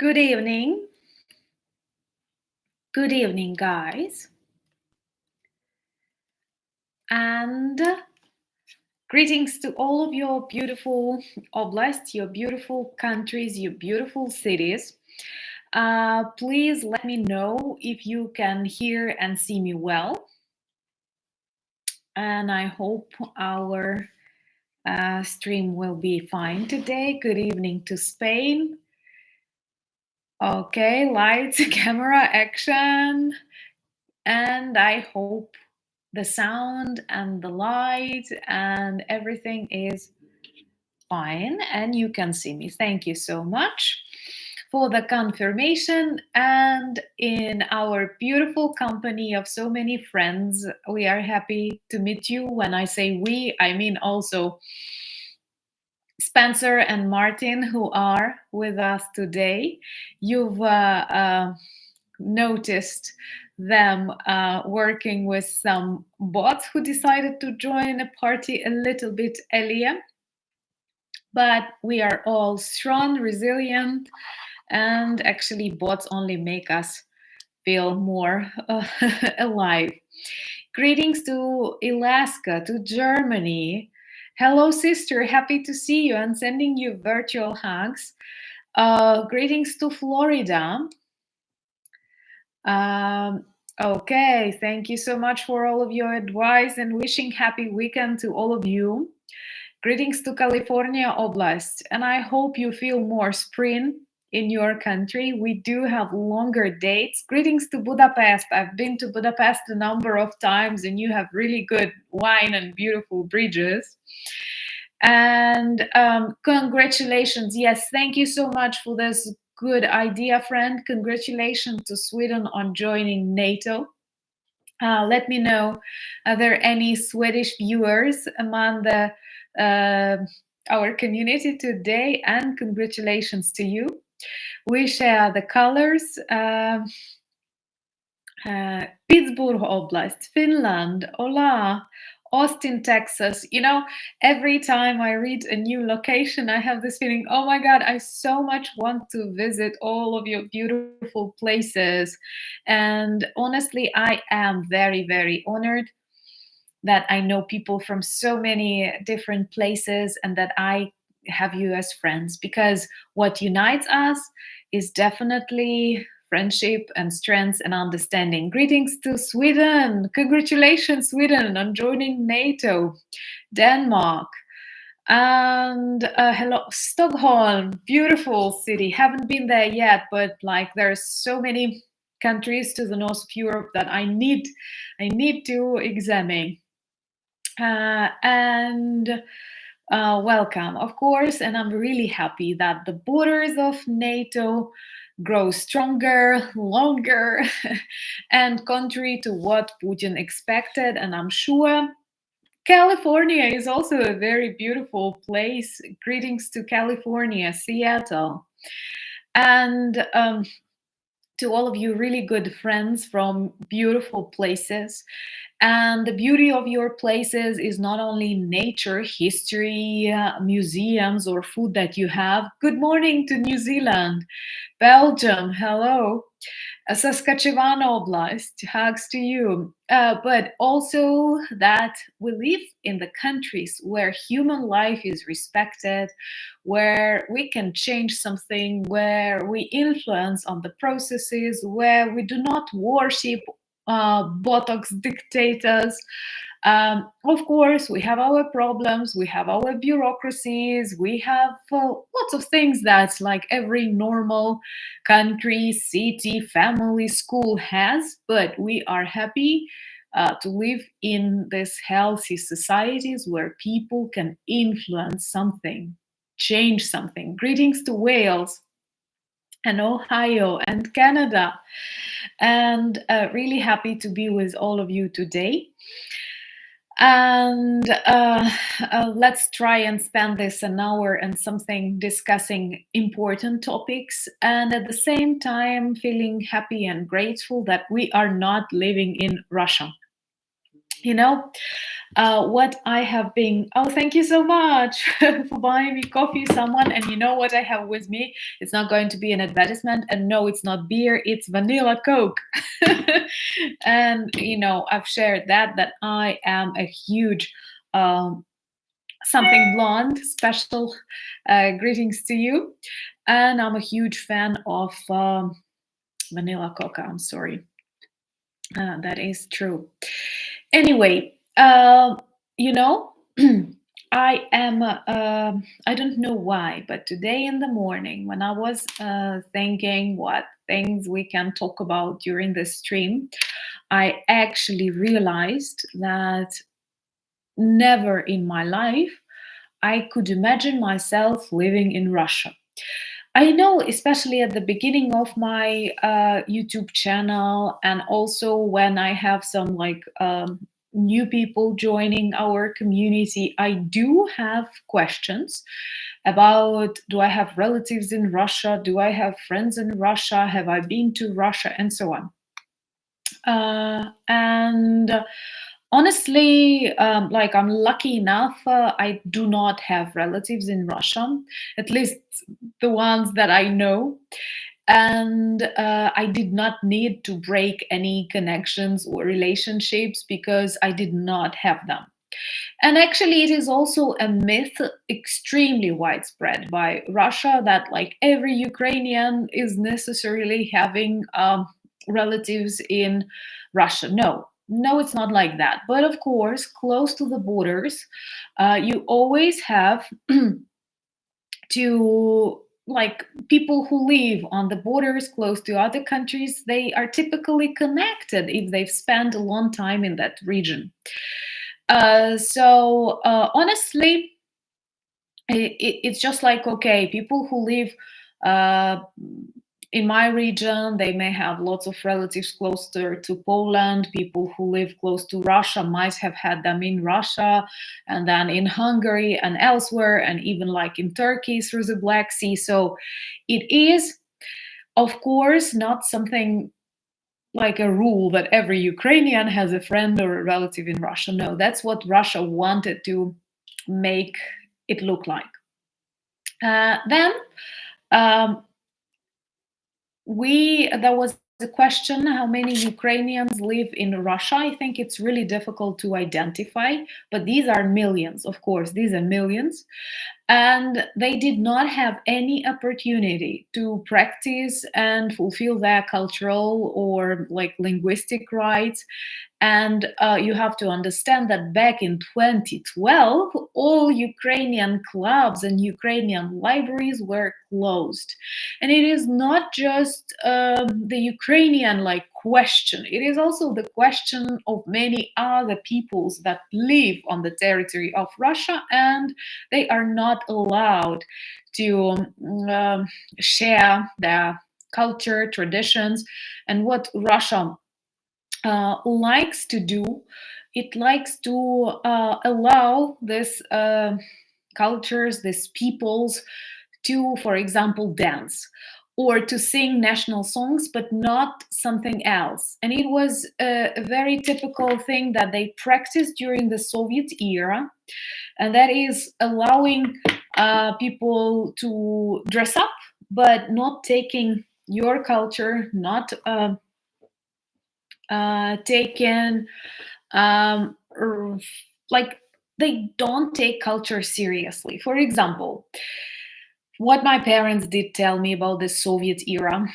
Good evening. Good evening, guys. And greetings to all of your beautiful oblasts, your beautiful countries, your beautiful cities. Please let me know if you can hear and see me well. And I hope our stream will be fine today. Good evening to Spain. Okay, lights, camera, action. And I hope the sound and the light and everything is fine and you can see me. Thank you so much for the confirmation. And in our beautiful company of so many friends, we are happy to meet you. When I say we, I mean also Spencer and Martin, who are with us today. You've noticed them working with some bots who decided to join a party a little bit earlier. But we are all strong, resilient, and actually bots only make us feel more alive. Greetings to Alaska, to Germany. Hello, sister. Happy to see you and sending you virtual hugs. Greetings to Florida. Okay, thank you so much for all of your advice and wishing happy weekend to all of you. Greetings to California Oblast, and I hope you feel more spring in your country. We do have longer dates. Greetings to Budapest. I've been to Budapest a number of times, and you have really good wine and beautiful bridges. And congratulations. Yes, thank you so much for this good idea, friend. Congratulations to Sweden on joining NATO. Let me know, are there any Swedish viewers among the our community today? And congratulations to you. We share the colors. Pittsburgh Oblast, Finland, hola, Austin, Texas. You know, every time I read a new location, I have this feeling, oh my God, I so much want to visit all of your beautiful places. And honestly, I am very, very honored that I know people from so many different places and that I have you as friends, because what unites us is definitely friendship and strength and understanding. Greetings to Sweden. Congratulations, Sweden, on joining NATO. Denmark. And hello, Stockholm. Beautiful city. Haven't been there yet, but like there's so many countries to the north of Europe that I need to examine. And welcome, of course, and I'm really happy that the borders of NATO grow stronger, longer, and contrary to what Putin expected. And I'm sure California is also a very beautiful place. Greetings to California, Seattle. And to all of you really good friends from beautiful places. And the beauty of your places is not only nature, history, museums, or food that you have. Good morning to New Zealand, Belgium, hello. Saskatchewan Oblast, hugs to you. But also that we live in the countries where human life is respected, where we can change something, where we influence on the processes, where we do not worship Botox dictators. Of course, we have our problems, we have our bureaucracies, we have lots of things that like every normal country, city, family, school has, but we are happy to live in these healthy societies where people can influence something, change something. Greetings to Wales and Ohio and Canada. And really happy to be with all of you today. And let's try and spend this an hour and something discussing important topics, and at the same time feeling happy and grateful that we are not living in Russia. You know, what I have been. Oh, thank you so much for buying me coffee, someone. And you know what I have with me? It's not going to be an advertisement. And no, it's not beer, it's vanilla Coke. And, I've shared that I am a huge something blonde, special greetings to you. And I'm a huge fan of vanilla coca. I'm sorry. That is true. Anyway, you know, I am, I don't know why, but today in the morning when I was thinking what things we can talk about during the stream, I actually realized that never in my life I could imagine myself living in Russia. I know, especially at the beginning of my YouTube channel, and also when I have some new people joining our community, I do have questions about, do I have relatives in Russia? Do I have friends in Russia? Have I been to Russia? And so on. And honestly, I'm lucky enough, I do not have relatives in Russia, at least the ones that I know. And I did not need to break any connections or relationships because I did not have them. And actually, it is also a myth extremely widespread by Russia that like every Ukrainian is necessarily having relatives in Russia. No, no, it's not like that. But of course, close to the borders, you always have to like people who live on the borders close to other countries, they are typically connected if they've spent a long time in that region. So honestly, it's just like, okay, people who live uh, in my region, they may have lots of relatives closer to Poland. People who live close to Russia might have had them in Russia, and then in Hungary and elsewhere, and even like in Turkey through the Black Sea. So it is, of course, not something like a rule that every Ukrainian has a friend or a relative in Russia. No, that's what Russia wanted to make it look like. Then um, there was a question how many Ukrainians live in Russia. I think it's really difficult to identify, but these are millions, of course, these are millions. And they did not have any opportunity to practice and fulfill their cultural or like linguistic rights. And you have to understand that back in 2012, all Ukrainian clubs and Ukrainian libraries were closed. And it is not just the Ukrainian like question, it is also the question of many other peoples that live on the territory of Russia, and they are not allowed to share their culture, traditions, and what Russia likes to do. It likes to allow this cultures, these peoples, to, for example, dance or to sing national songs, but not something else. And it was a very typical thing that they practiced during the Soviet era, and that is allowing people to dress up, but not taking your culture, not taken like they don't take culture seriously. For example, what my parents did tell me about the Soviet era,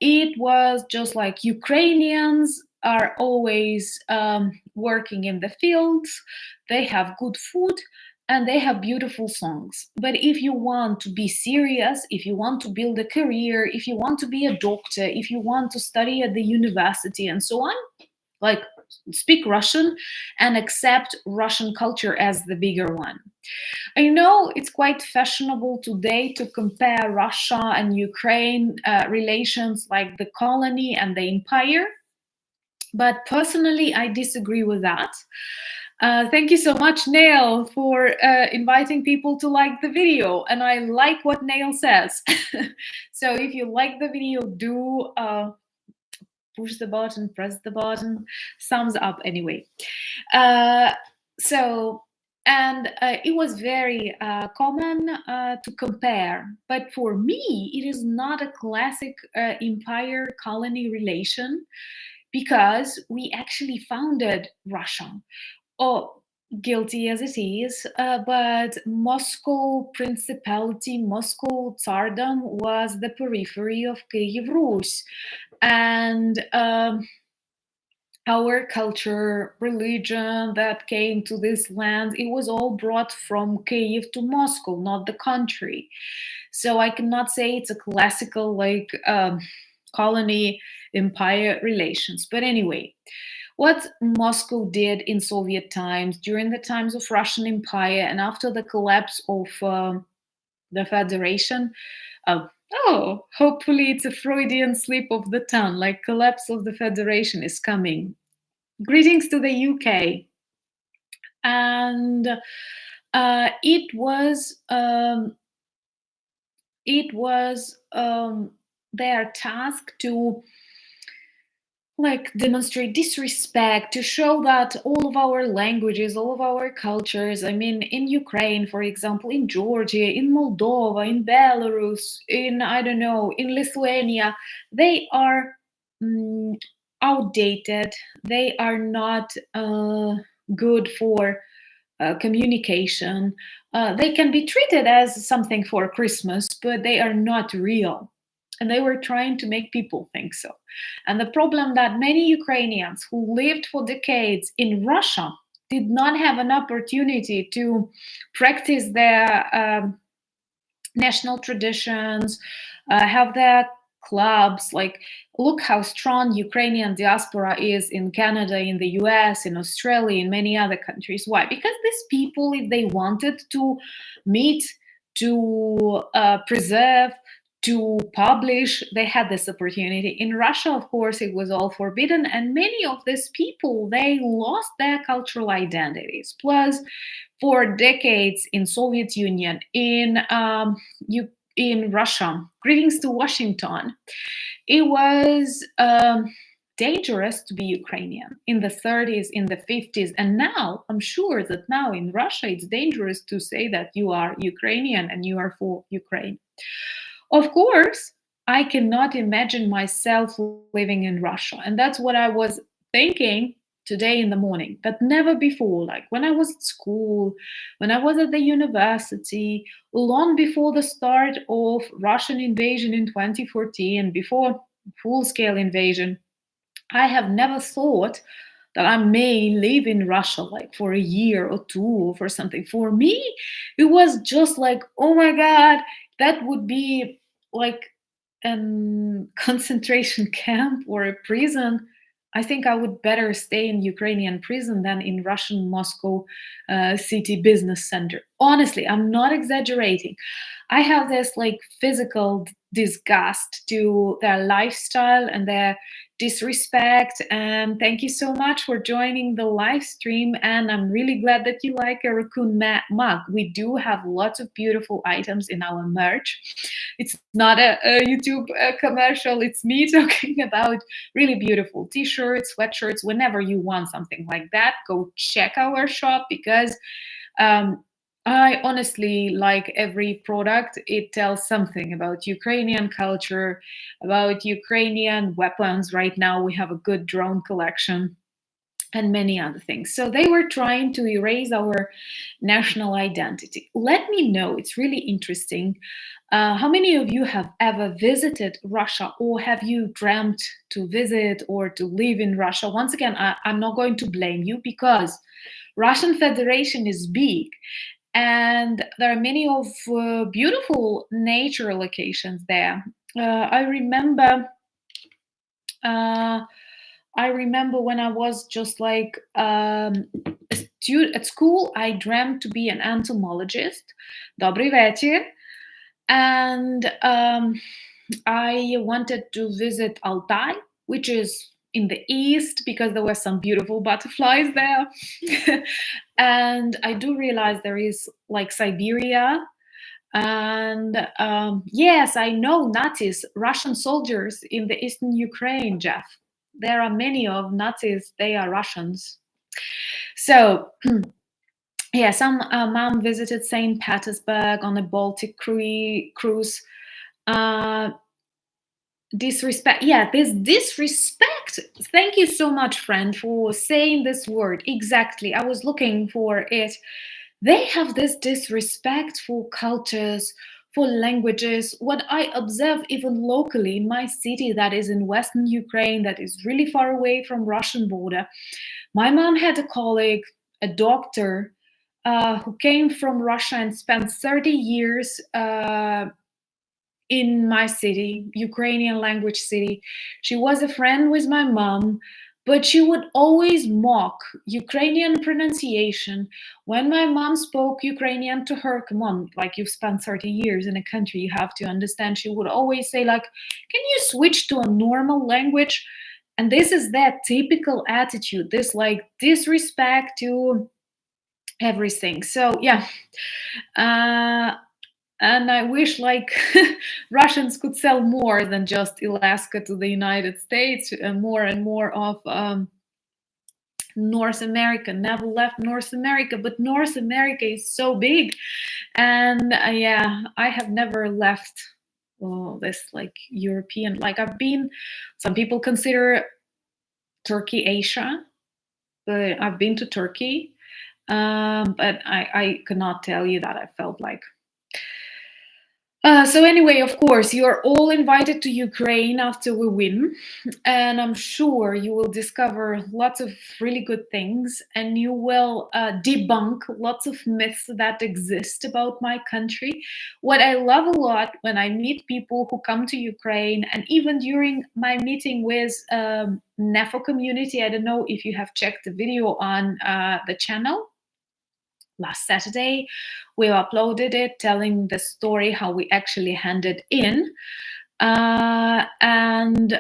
it was just like Ukrainians are always working in the fields, they have good food, and they have beautiful songs. But if you want to be serious, if you want to build a career, if you want to be a doctor, if you want to study at the university and so on, like speak Russian and accept Russian culture as the bigger one. I know it's quite fashionable today to compare Russia and Ukraine relations like the colony and the empire, but personally, I disagree with that. Thank you so much, Neil, for inviting people to like the video. And I like what Neil says. So if you like the video, do push the button, press the button, thumbs up anyway. Uh, so, and it was very common to compare. But for me, it is not a classic empire colony relation because we actually founded Russia. Oh, guilty as it is, but Moscow Principality, Moscow Tsardom was the periphery of Kiev Rus. And our culture, religion that came to this land, it was all brought from Kiev to Moscow, not the country. So I cannot say it's a classical like colony empire relations. But anyway, what Moscow did in Soviet times, during the times of Russian Empire, and after the collapse of the Federation, uh, oh, hopefully it's a Freudian slip of the tongue, like collapse of the Federation is coming. Greetings to the UK. And it was their task to like demonstrate disrespect, to show that all of our languages, all of our cultures, I mean, in Ukraine, for example, in Georgia, in Moldova, in Belarus, in, I don't know, in Lithuania, they are outdated. They are not good for communication. They can be treated as something for Christmas, but they are not real. And they were trying to make people think so. And the problem that many Ukrainians who lived for decades in Russia did not have an opportunity to practice their national traditions, have their clubs. Like, look how strong Ukrainian diaspora is in Canada, in the US, in Australia, in many other countries. Why? Because these people, if they wanted to meet, to preserve, to publish, they had this opportunity. In Russia, of course, it was all forbidden, and many of these people, they lost their cultural identities. Plus, for decades in Soviet Union, in Russia, greetings to Washington, it was dangerous to be Ukrainian in the 30s, in the 50s, and now I'm sure that now in Russia it's dangerous to say that you are Ukrainian and you are for Ukraine. Of course, I cannot imagine myself living in Russia. And that's what I was thinking today in the morning, but never before. Like when I was at school, when I was at the university, long before the start of Russian invasion in 2014, before full-scale invasion, I have never thought that I may live in Russia like for a year or two or for something. For me, it was just like, oh my God, that would be like a concentration camp or a prison. I think I would better stay in Ukrainian prison than in Russian Moscow city business center. Honestly, I'm not exaggerating. I have this like physical disgust to their lifestyle and their disrespect. And thank you so much for joining the live stream. And I'm really glad that you like a raccoon mug. We do have lots of beautiful items in our merch. It's not a YouTube commercial. It's me talking about really beautiful t-shirts, sweatshirts. Whenever you want something like that, go check our shop because I honestly like every product. It tells something about Ukrainian culture, about Ukrainian weapons. Right now, we have a good drone collection and many other things. So they were trying to erase our national identity. Let me know, it's really interesting. How many of you have ever visited Russia, or have you dreamt to visit or to live in Russia? Once again, I'm not going to blame you because Russian Federation is big and there are many of beautiful nature locations there. I remember when I was just like a student at school, I dreamt to be an entomologist. Dobry вечер. And I wanted to visit Altai, which is in the east, because there were some beautiful butterflies there. And I do realize there is like Siberia. And yes, I know Nazis, Russian soldiers in the eastern Ukraine, Jeff. there are many of Nazis, they are Russians. So yeah, some mom visited St. Petersburg on a Baltic cruise. Uh, disrespect, yeah, this disrespect. Thank you so much, friend, for saying this word. Exactly, I was looking for it. They have this disrespect for cultures, for languages. What I observe even locally in my city that is in Western Ukraine, that is really far away from Russian border. My mom had a colleague, a doctor, who came from Russia and spent 30 years in my city, Ukrainian language city. She was a friend with my mom, but she would always mock Ukrainian pronunciation. When my mom spoke Ukrainian to her, come on, like you've spent 30 years in a country, you have to understand. She would always say, like, can you switch to a normal language? And this is that typical attitude, this like disrespect to everything. So yeah. And I wish like Russians could sell more than just Alaska to the United States, more and more of North America. Never left North America, but North America is so big, and yeah, I have never left this like European. Like I've been, some people consider Turkey Asia, but I've been to Turkey, but I cannot tell you that I felt like. So anyway, of course, you are all invited to Ukraine after we win, and I'm sure you will discover lots of really good things, and you will debunk lots of myths that exist about my country. What I love a lot when I meet people who come to Ukraine, and even during my meeting with NEFO community, I don't know if you have checked the video on the channel. Last Saturday, we uploaded it telling the story how we actually handed in. And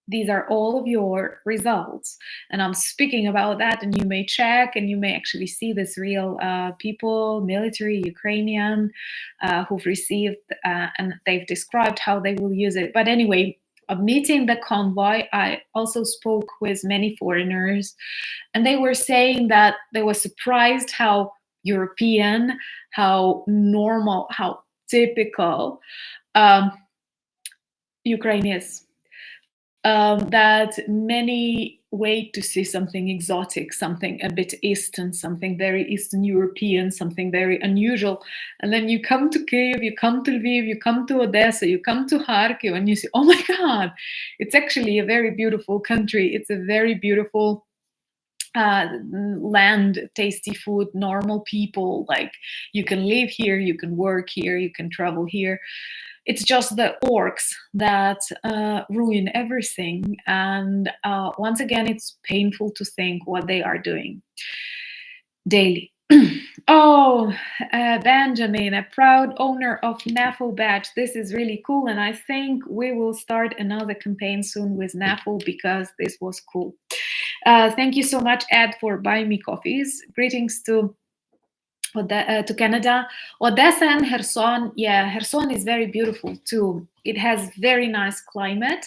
these are all of your results. And I'm speaking about that, and you may check and you may actually see this real people, military, Ukrainian, who've received, and they've described how they will use it. But anyway, meeting the convoy, I also spoke with many foreigners, and they were saying that they were surprised how European, how normal, how typical Ukraine is. That many wait to see something exotic, something a bit Eastern, something very Eastern European, something very unusual. And then you come to Kiev, you come to Lviv, you come to Odessa, you come to Kharkiv, and you say, oh my God, it's actually a very beautiful country. It's a very beautiful land, tasty food, normal people. Like you can live here, you can work here, you can travel here. It's just the orcs that ruin everything. And once again, it's painful to think what they are doing daily. Oh, Benjamin, a proud owner of NAFO badge. This is really cool. And I think we will start another campaign soon with NAFO because this was cool. Thank you so much, Ed, for buying me coffees. Greetings to Canada. Odessa and Kherson. Yeah, Kherson is very beautiful too. It has very nice climate.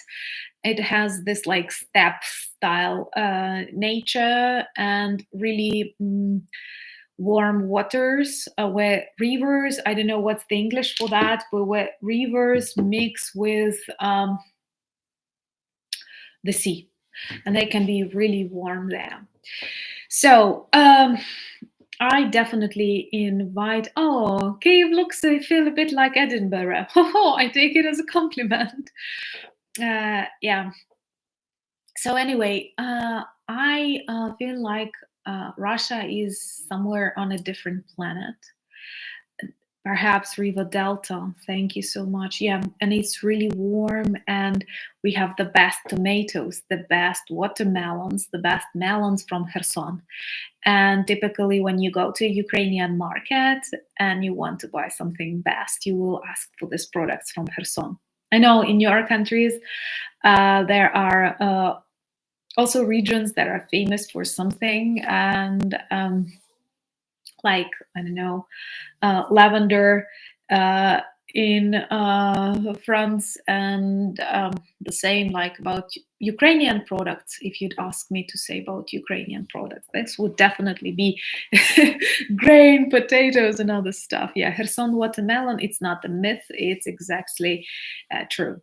It has this like steppe style nature and really warm waters, where rivers, I don't know what's the English for that, but where rivers mix with the sea, and they can be really warm there. So I definitely invite. Oh, Kiev looks, I feel a bit like Edinburgh. Oh, I take it as a compliment. Yeah. So anyway, I feel like Russia is somewhere on a different planet. Perhaps River Delta. Thank you so much. Yeah, and it's really warm, and we have the best tomatoes, the best watermelons, the best melons from Kherson. And typically, when you go to a Ukrainian market and you want to buy something best, you will ask for these products from Kherson. I know in your countries there are also regions that are famous for something, and like, I don't know, lavender. in France, and the same like about Ukrainian products. If you'd ask me to say about Ukrainian products, this would definitely be grain, potatoes, and other stuff. Yeah, Kherson watermelon, it's not a myth, it's exactly true.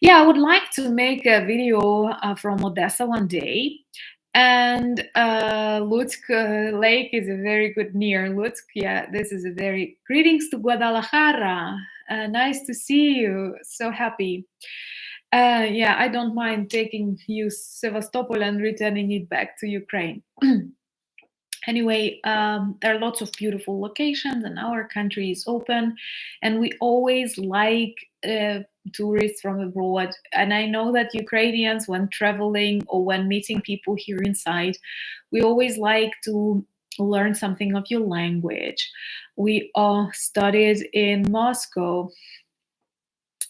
Yeah, I would like to make a video from Odessa one day. And Lutsk Lake is a very good near Lutsk. Yeah, this is a very greetings to Guadalajara. Nice to see you. So happy. Yeah, I don't mind taking you Sevastopol and returning it back to Ukraine. Anyway, there are lots of beautiful locations, and our country is open, and we always like tourists from abroad. And I know that Ukrainians, when traveling or when meeting people here inside, we always like to learn something of your language. We all studied in Moscow,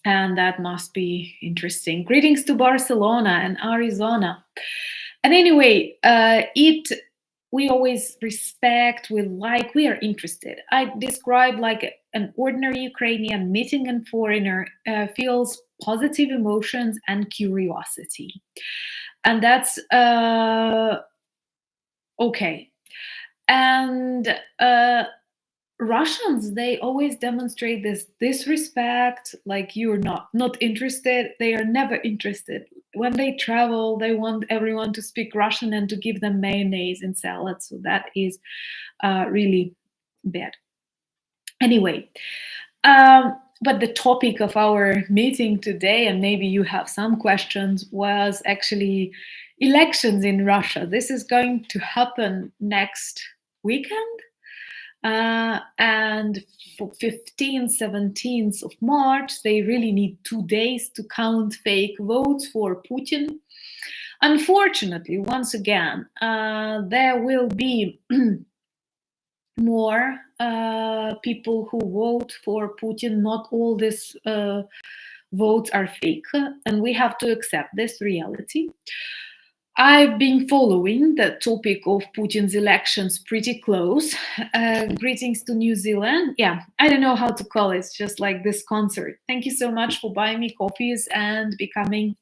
and that must be interesting. Greetings to Barcelona and Arizona. And anyway, we always respect, we like, we are interested. I describe like an ordinary Ukrainian meeting a foreigner feels positive emotions and curiosity. And that's okay. And Russians, they always demonstrate this disrespect, like you're not interested. They are never interested. When they travel, they want everyone to speak Russian and to give them mayonnaise and salad. So that is really bad. Anyway, but the topic of our meeting today, and maybe you have some questions, was actually elections in Russia. This is going to happen next weekend. And for 15th, 17th of March, they really need 2 days to count fake votes for Putin. Unfortunately, once again, there will be more people who vote for Putin. Not all these votes are fake, and we have to accept this reality. I've been following the topic of Putin's elections pretty close. Greetings to New Zealand. Yeah, I don't know how to call it. It's just like this concert. Thank you so much for buying me coffees and becoming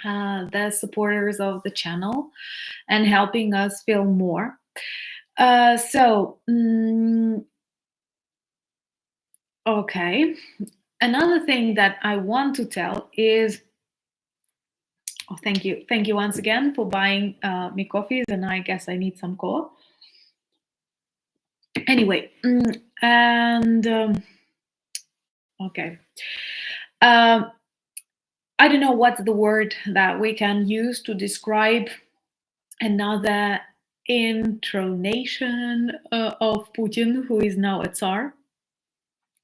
the supporters of the channel and helping us feel more. Okay. Another thing that I want to tell is, oh, thank you. Thank you once again for buying me coffees, and I guess I need some cola. Anyway, okay. I don't know what's the word that we can use to describe another intonation of Putin, who is now a Tsar.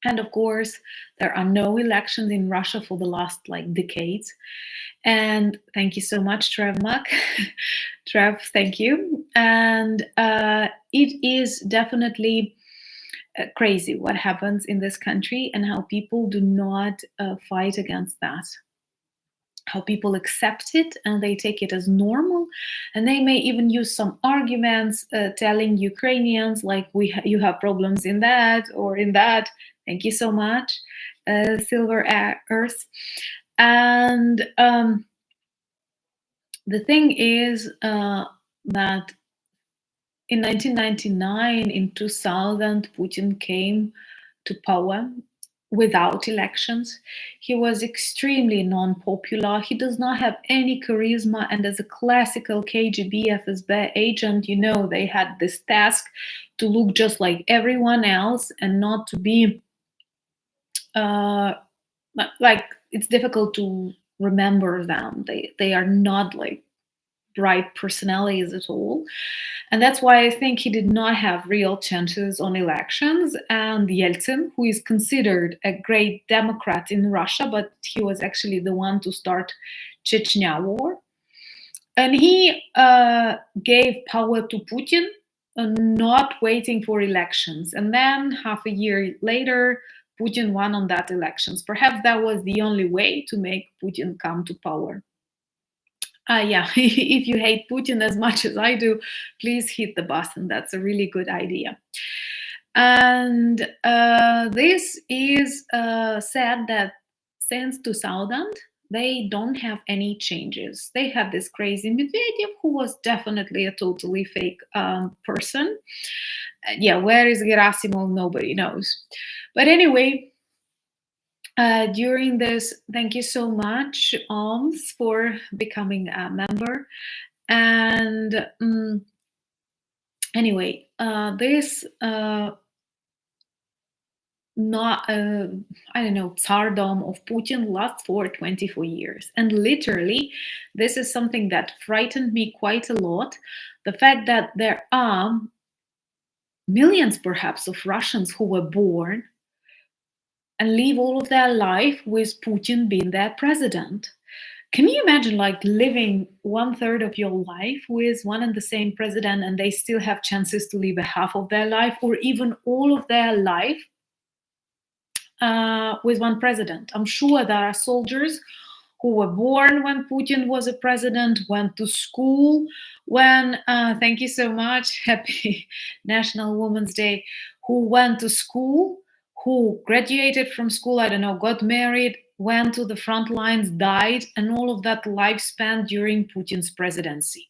And of course, there are no elections in Russia for the last decades. And thank you so much, Trev Muck. Trev, thank you. And it is definitely crazy what happens in this country and how people do not fight against that. How people accept it and they take it as normal, and they may even use some arguments telling Ukrainians like you have problems in that or in that. Thank you so much, Silver Earth. And the thing is that in 1999, in 2000, Putin came to power without elections. He was extremely non-popular. He does not have any charisma, and as a classical KGB FSB agent, they had this task to look just like everyone else and not to be it's difficult to remember them. They are not bright personalities at all. And that's why I think he did not have real chances on elections. And Yeltsin, who is considered a great Democrat in Russia, but he was actually the one to start Chechnya war. And he gave power to Putin, not waiting for elections. And then half a year later, Putin won on that elections. Perhaps that was the only way to make Putin come to power. Yeah, if you hate Putin as much as I do, please hit the button. That's a really good idea. And this is said that since 2000, they don't have any changes. They had this crazy Medvedev, who was definitely a totally fake person. Yeah, where is Gerasimov? Nobody knows. But anyway, during this, thank you so much, Alms, for becoming a member. And anyway, this not I don't know, tsardom of Putin lasts for 24 years. And literally, this is something that frightened me quite a lot. The fact that there are millions, perhaps, of Russians who were born and live all of their life with Putin being their president. Can you imagine like living 1/3 of your life with one and the same president, and they still have chances to live a half of their life or even all of their life with one president? I'm sure there are soldiers who were born when Putin was a president, went to school when, thank you so much, happy National Women's Day, who went to school, who graduated from school, I don't know, got married, went to the front lines, died, and all of that lifespan during Putin's presidency.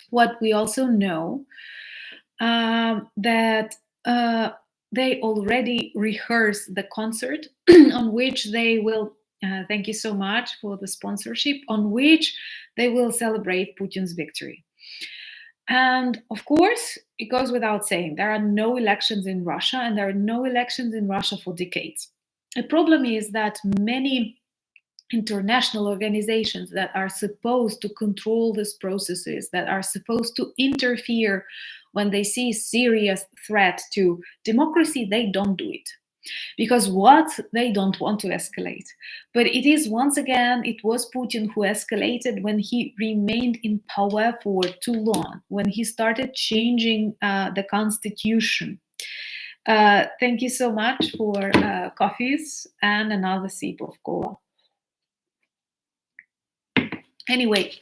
What we also know that they already rehearsed the concert on which they will, thank you so much for the sponsorship, on which they will celebrate Putin's victory. And of course, it goes without saying, there are no elections in Russia, and there are no elections in Russia for decades. The problem is that many international organizations that are supposed to control these processes, that are supposed to interfere when they see serious threat to democracy, they don't do it. Because what? They don't want to escalate. But it is, once again, it was Putin who escalated when he remained in power for too long, when he started changing the constitution. Thank you so much for coffees and another sip of cola. Anyway,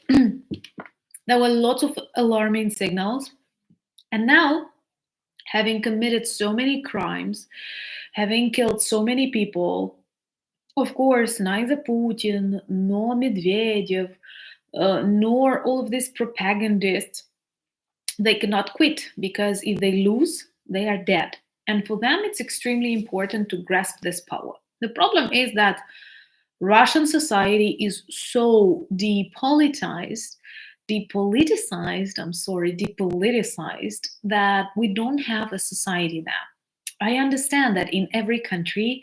there were lots of alarming signals. And now, having committed so many crimes, having killed so many people, of course, neither Putin nor Medvedev nor all of these propagandists, they cannot quit, because if they lose, they are dead. And for them, it's extremely important to grasp this power. The problem is that Russian society is so depoliticized, that we don't have a society now. I understand that in every country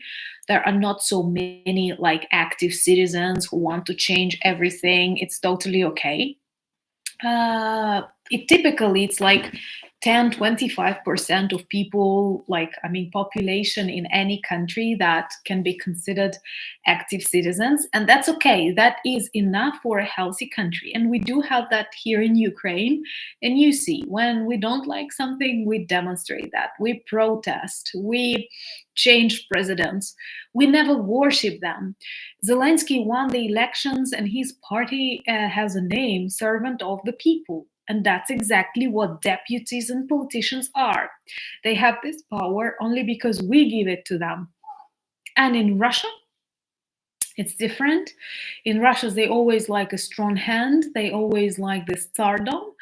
there are not so many like active citizens who want to change everything. It's totally okay. It's like 10-25% of people, like, I mean, population in any country that can be considered active citizens, and that's okay. That is enough for a healthy country, and we do have that here in Ukraine. And you see, when we don't like something, we demonstrate that, we protest, we change presidents, we never worship them. Zelensky won the elections, and his party has a name, Servant of the People. And that's exactly what deputies and politicians are. They have this power only because we give it to them. And in Russia, it's different. In Russia, they always like a strong hand. They always like this tsardom.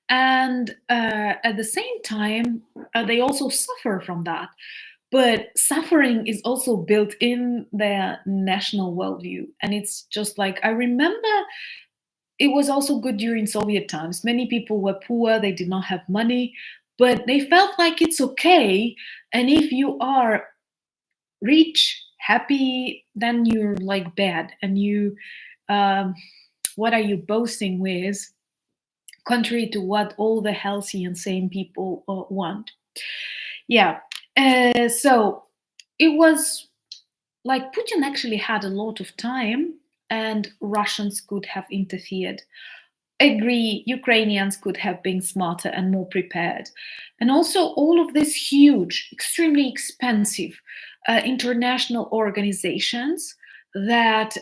And at the same time, they also suffer from that. But suffering is also built in their national worldview. And it's just like, I remember it was also good during Soviet times. Many people were poor, they did not have money, but they felt like it's okay. And if you are rich, happy, then you're like bad. And you, what are you boasting with? Contrary to what all the healthy and sane people want. Yeah. So it was like Putin actually had a lot of time, and Russians could have interfered. Agree, Ukrainians could have been smarter and more prepared. And also, all of these huge, extremely expensive international organizations that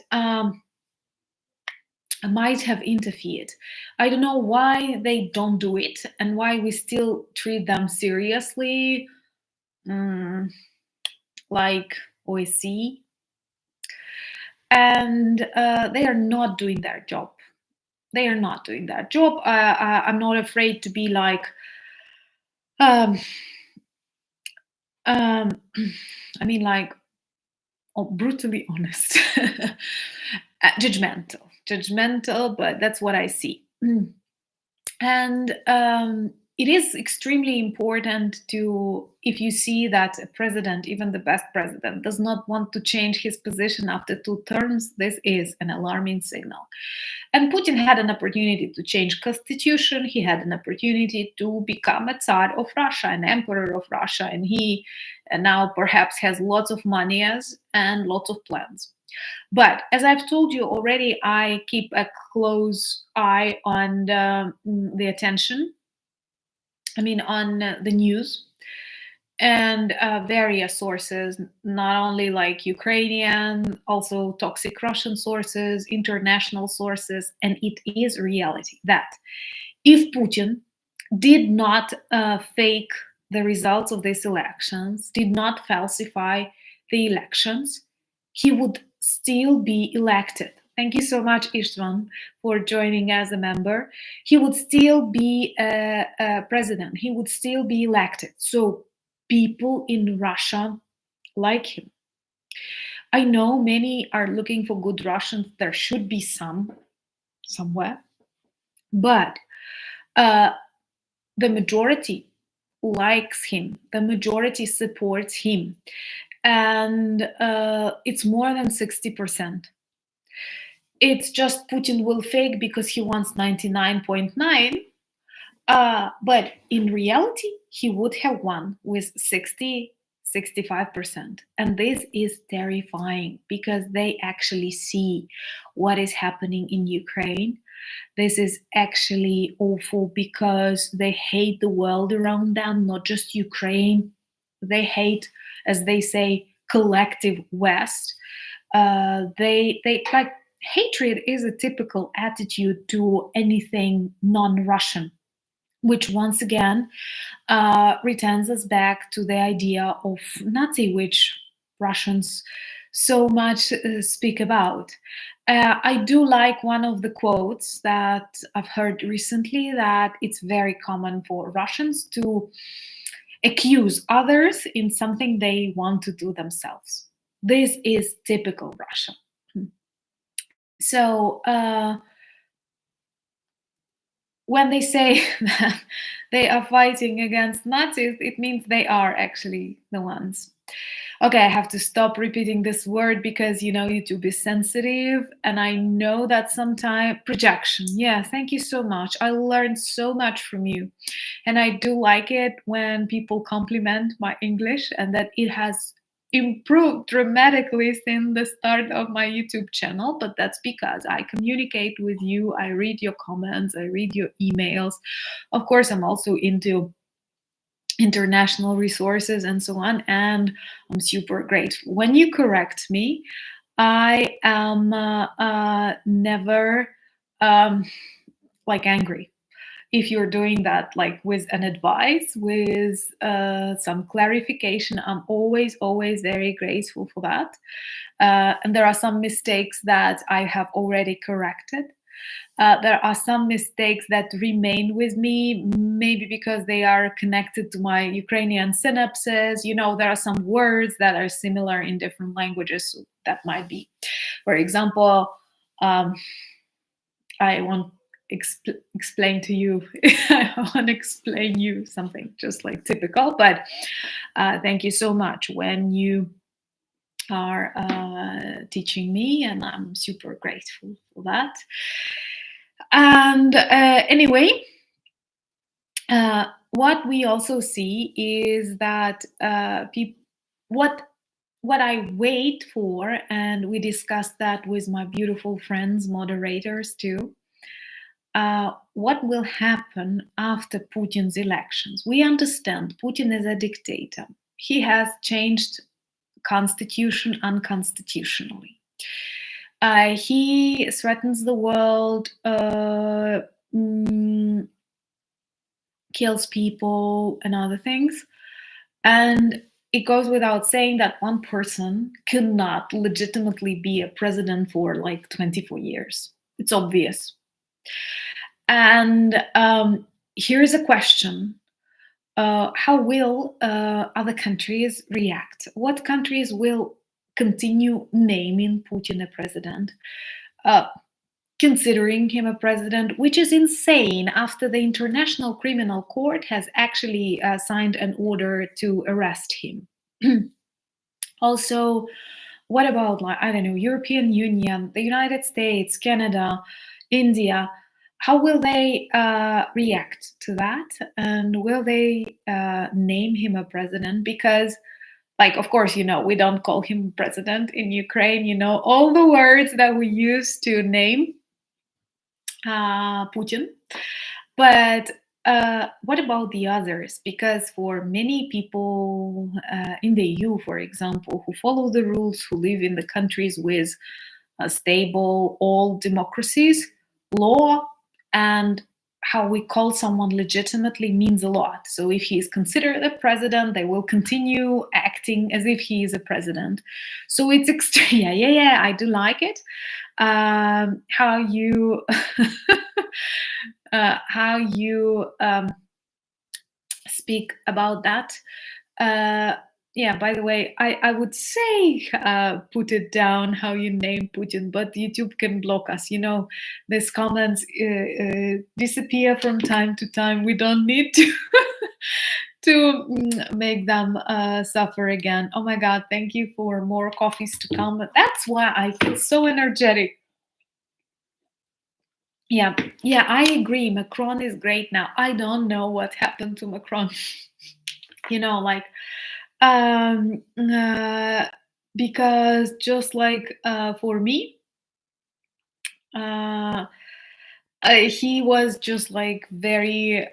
might have interfered. I don't know why they don't do it and why we still treat them seriously. like OSCE, and they are not doing their job. They are not doing that job. I'm not afraid to be like, um, I mean, like, brutally honest, judgmental, but that's what I see. And it is extremely important to, if you see that a president, even the best president, does not want to change his position after 2 terms, this is an alarming signal. And Putin had an opportunity to change constitution. He had an opportunity to become a Tsar of Russia, an emperor of Russia, and he now perhaps has lots of money and lots of plans. But as I've told you already, I keep a close eye on the attention. I mean, on the news and various sources, not only like Ukrainian, also toxic Russian sources, international sources, and it is reality that if Putin did not fake the results of these elections, did not falsify the elections, he would still be elected. Thank you so much, Istvan, for joining as a member. He would still be a president. He would still be elected. So people in Russia like him. I know many are looking for good Russians. There should be some somewhere, but the majority likes him. The majority supports him, and it's more than 60%. It's just Putin will fake because he wants 99.9. But in reality, he would have won with 65%. And this is terrifying because they actually see what is happening in Ukraine. This is actually awful because they hate the world around them, not just Ukraine. They hate, as they say, collective West. They like hatred is a typical attitude to anything non-Russian, which once again returns us back to the idea of Nazi, which Russians so much speak about. I do like one of the quotes that I've heard recently, that it's very common for Russians to accuse others in something they want to do themselves. This is typical Russia. So when they say that they are fighting against Nazis, it means they are actually the ones. Okay, I have to stop repeating this word because YouTube is sensitive, and I know that sometimes projection. Yeah, thank you so much. I learned so much from you, and I do like it when people compliment my English and that it has improved dramatically since the start of my YouTube channel, but that's because I communicate with you, I read your comments, I read your emails. Of course, I'm also into international resources and so on, and I'm super grateful. When you correct me, I am never like angry. If you're doing that like with an advice, with some clarification, I'm always very grateful for that. And there are some mistakes that I have already corrected. There are some mistakes that remain with me, maybe because they are connected to my Ukrainian synapses. There are some words that are similar in different languages. So that might be, for example, I want explain to you I want to explain you something just like typical, but thank you so much when you are teaching me, and I'm super grateful for that. And anyway, what we also see is that what I wait for, and we discussed that with my beautiful friends, moderators too, what will happen after Putin's elections. We understand Putin is a dictator. He has changed constitution unconstitutionally. He threatens the world, kills people and other things. And it goes without saying that one person could not legitimately be a president for like 24 years. It's obvious. And here's a question. How will other countries react? What countries will continue naming Putin a president, considering him a president, which is insane after the International Criminal Court has actually signed an order to arrest him. Also, what about, like, I don't know, European Union, the United States, Canada, India? How will they react to that? And will they name him a president? Because, like, of course, we don't call him president in Ukraine. All the words that we use to name Putin. But what about the others? Because for many people in the EU, for example, who follow the rules, who live in the countries with stable old democracies, law and how we call someone legitimately means a lot. So if he is considered a president, they will continue acting as if he is a president. So it's extreme. Yeah, I do like it. How you speak about that. Yeah, by the way, I would say put it down how you name Putin, but YouTube can block us. These comments disappear from time to time. We don't need to make them suffer again. Oh my God, thank you for more coffees to come. That's why I feel so energetic. Yeah, I agree. Macron is great now. I don't know what happened to Macron. Because just like for me, he was just like very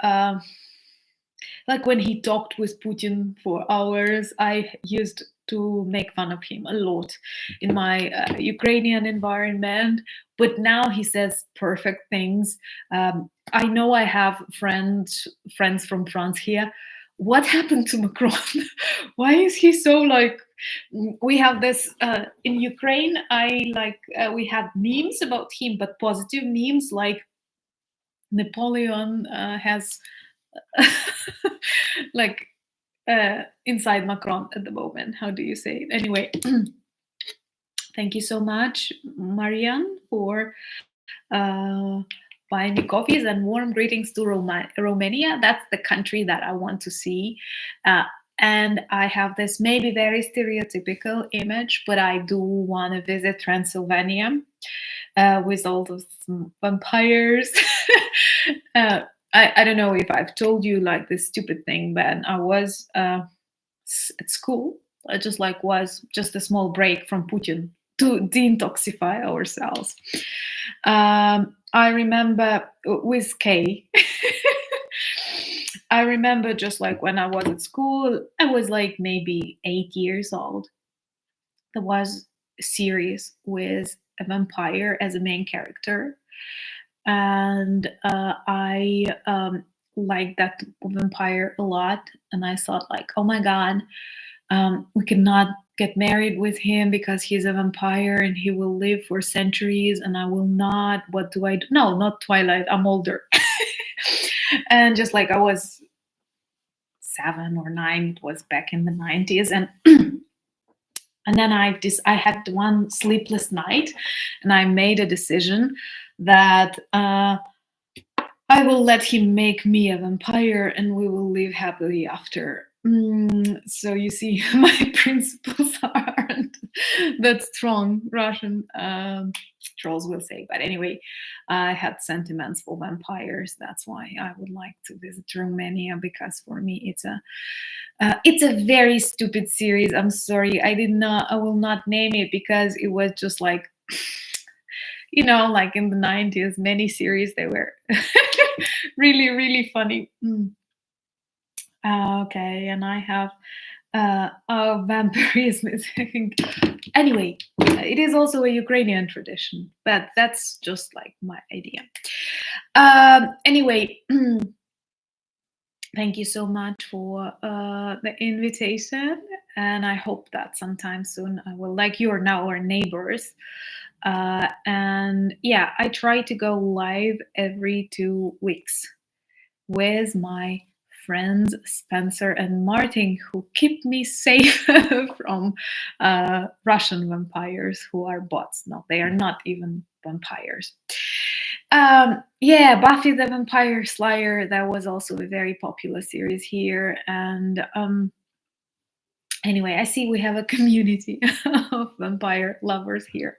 like when he talked with Putin for hours, I used to make fun of him a lot in my Ukrainian environment. But now he says perfect things. I know I have friends from France here. What happened to Macron? Why is he so like? We have this in Ukraine. We have memes about him, but positive memes like Napoleon has like inside Macron at the moment. How do you say it? Anyway, thank you so much, Marianne, for buying me coffees, and warm greetings to Romania. That's the country that I want to see. And I have this maybe very stereotypical image, but I do want to visit Transylvania with all those vampires. I don't know if I've told you like this stupid thing, but I was at school. I just like was just a small break from Putin to detoxify ourselves. I remember with K. I remember just like when I was at school, I was like maybe 8 years old. There was a series with a vampire as a main character. And I liked that vampire a lot. And I thought like, oh my God, we cannot get married with him because he's a vampire and he will live for centuries and I will not. What do I do? No, not Twilight. I'm older. And just like I was 7 or 9, it was back in the 90s. And and then I had one sleepless night and I made a decision that I will let him make me a vampire and we will live happily after. So you see, my principles aren't that strong, Russian trolls will say. But anyway, I had sentiments for vampires. That's why I would like to visit Romania, because for me it's a very stupid series. I'm sorry, I will not name it because it was just like, like in the 90s, many series, they were really, really funny. Okay, and I have vampirism is anyway, it is also a Ukrainian tradition, but that's just like my idea. Anyway, thank you so much for the invitation, and I hope that sometime soon I will, like you are now our neighbors. And yeah, I try to go live every 2 weeks with my friends Spencer and Martin, who keep me safe from Russian vampires who are bots. No, they are not even vampires. Yeah, Buffy the Vampire Slayer, that was also a very popular series here. And anyway, I see we have a community of vampire lovers here.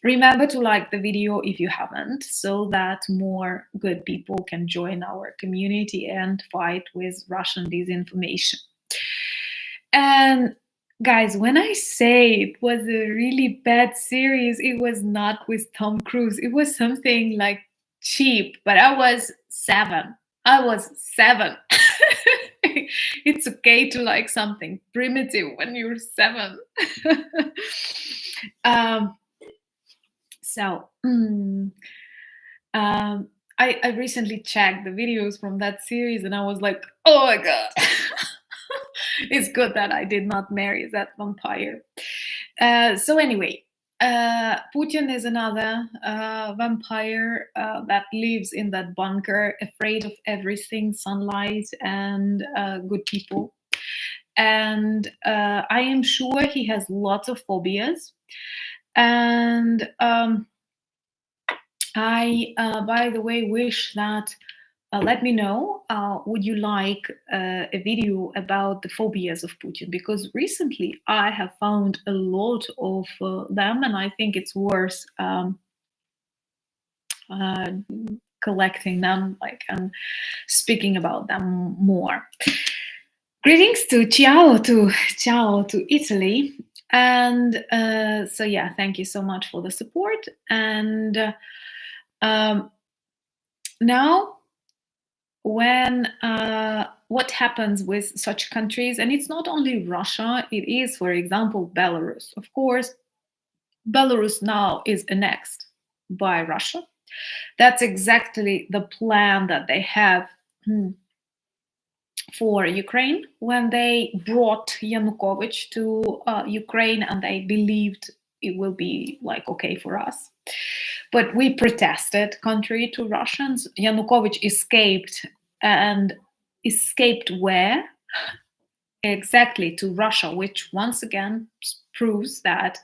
Remember to like the video if you haven't, so that more good people can join our community and fight with Russian disinformation. And guys, when I say it was a really bad series, it was not with Tom Cruise. It was something like cheap, but I was 7. I was 7. It's okay to like something primitive when you're 7. um, so, I recently checked the videos from that series and I was like, oh my god. It's good that I did not marry that vampire. So anyway, Putin is another vampire that lives in that bunker, afraid of everything, sunlight and good people. And I am sure he has lots of phobias. And I, by the way, wish that let me know, would you like a video about the phobias of Putin? Because recently I have found a lot of them, and I think it's worth uh, collecting them, like, and speaking about them more. Greetings to ciao to Italy, and so yeah, thank you so much for the support. And now, when what happens with such countries, and it's not only Russia, it is, for example, Belarus. Of course, Belarus now is annexed by Russia. That's exactly the plan that they have for Ukraine when they brought Yanukovych to Ukraine, and they believed it will be like okay for us. But we protested contrary to Russians. Yanukovych escaped, and escaped where? Exactly, to Russia, which once again proves that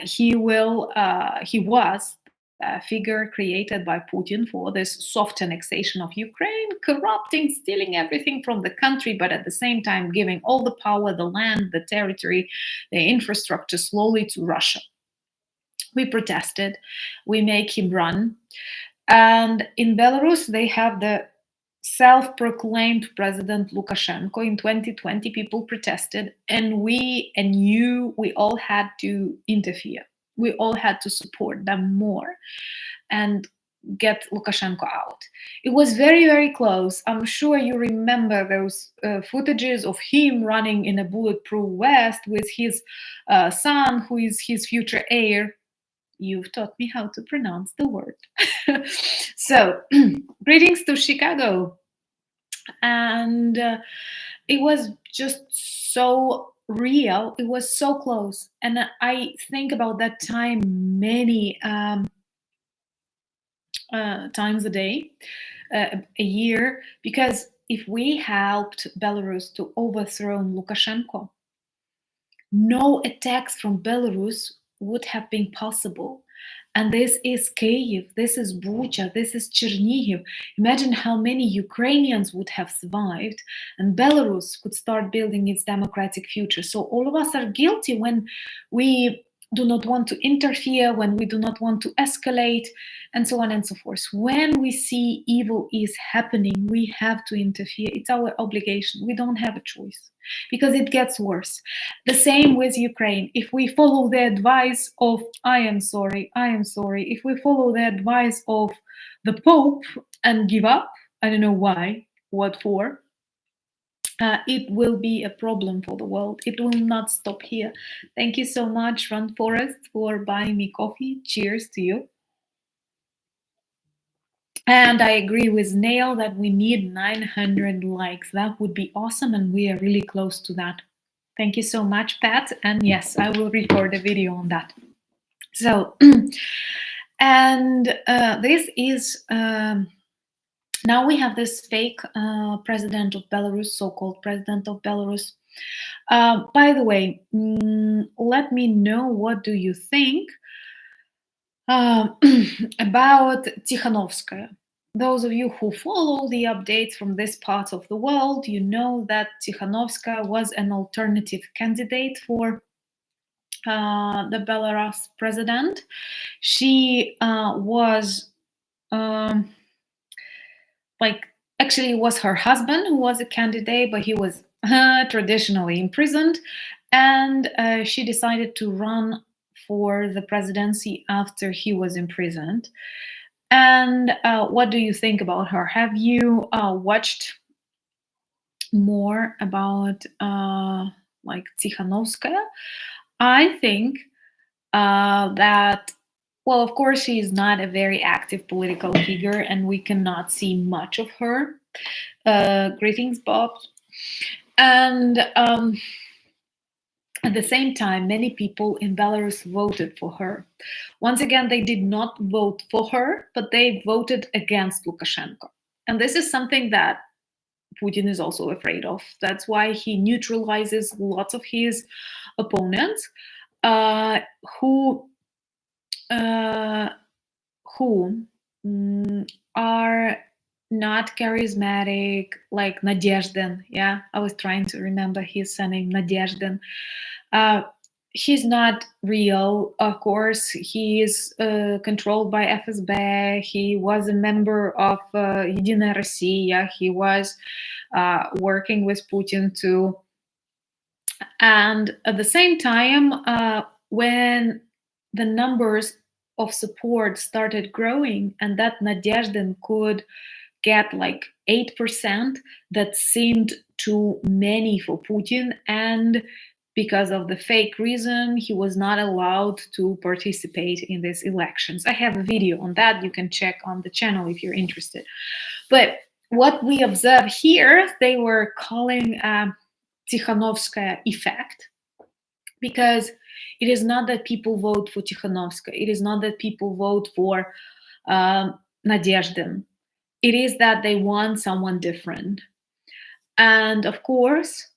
he was a figure created by Putin for this soft annexation of Ukraine, corrupting, stealing everything from the country, but at the same time giving all the power, the land, the territory, the infrastructure slowly to Russia. We protested, we make him run. And in Belarus, they have the self-proclaimed president Lukashenko. In 2020, people protested, and we all had to interfere. We all had to support them more and get Lukashenko out. It was very, very close. I'm sure you remember those footages of him running in a bulletproof vest with his son, who is his future heir. You've taught me how to pronounce the word. So, greetings to Chicago. And it was just so real. It was so close. And I think about that time many times a day, a year, because if we helped Belarus to overthrow Lukashenko, no attacks from Belarus would have been possible. And this is Kyiv, this is Bucha, this is Chernihiv. Imagine how many Ukrainians would have survived, and Belarus could start building its democratic future. So all of us are guilty when we do not want to interfere, when we do not want to escalate, and so on and so forth. When we see evil is happening, we have to interfere. It's our obligation. We don't have a choice because it gets worse. The same with Ukraine. If we follow the advice of I am sorry, if we follow the advice of the Pope and give up, I don't know why, what for, it will be a problem for the world. It will not stop here. Thank you so much, Run Forest, for buying me coffee. Cheers to you. And I agree with Nail that we need 900 likes. That would be awesome, and we are really close to that. Thank you so much, Pat. And yes, I will record a video on that. So, and this is now we have this fake president of Belarus, so-called president of Belarus. By the way, let me know what do you think about Tikhanovskaya. Those of you who follow the updates from this part of the world, you know that Tikhanovskaya was an alternative candidate for the Belarus president. She was actually it was her husband who was a candidate, but he was traditionally imprisoned, and she decided to run for the presidency after he was imprisoned. And what do you think about her? Have you watched more about Tikhanovskaya? I think that, well, of course, she is not a very active political figure, and we cannot see much of her. Greetings, Bob. And at the same time, many people in Belarus voted for her. Once again, they did not vote for her, but they voted against Lukashenko. And this is something that Putin is also afraid of. That's why he neutralizes lots of his opponents who are not charismatic, like Nadezhdin. Yeah, I was trying to remember his surname, Nadezhdin. He's not real, of course. He is controlled by FSB. He was a member of Единая Россия. He was working with Putin too. And at the same time, when the numbers of support started growing, and that Nadezhdin could get like 8%, that seemed too many for Putin. And because of the fake reason, he was not allowed to participate in these elections. I have a video on that. You can check on the channel if you're interested. But what we observe here, they were calling Tikhanovskaya effect, because it is not that people vote for Tikhanovskaya. It is not that people vote for Nadezhdin. It is that they want someone different. And of course,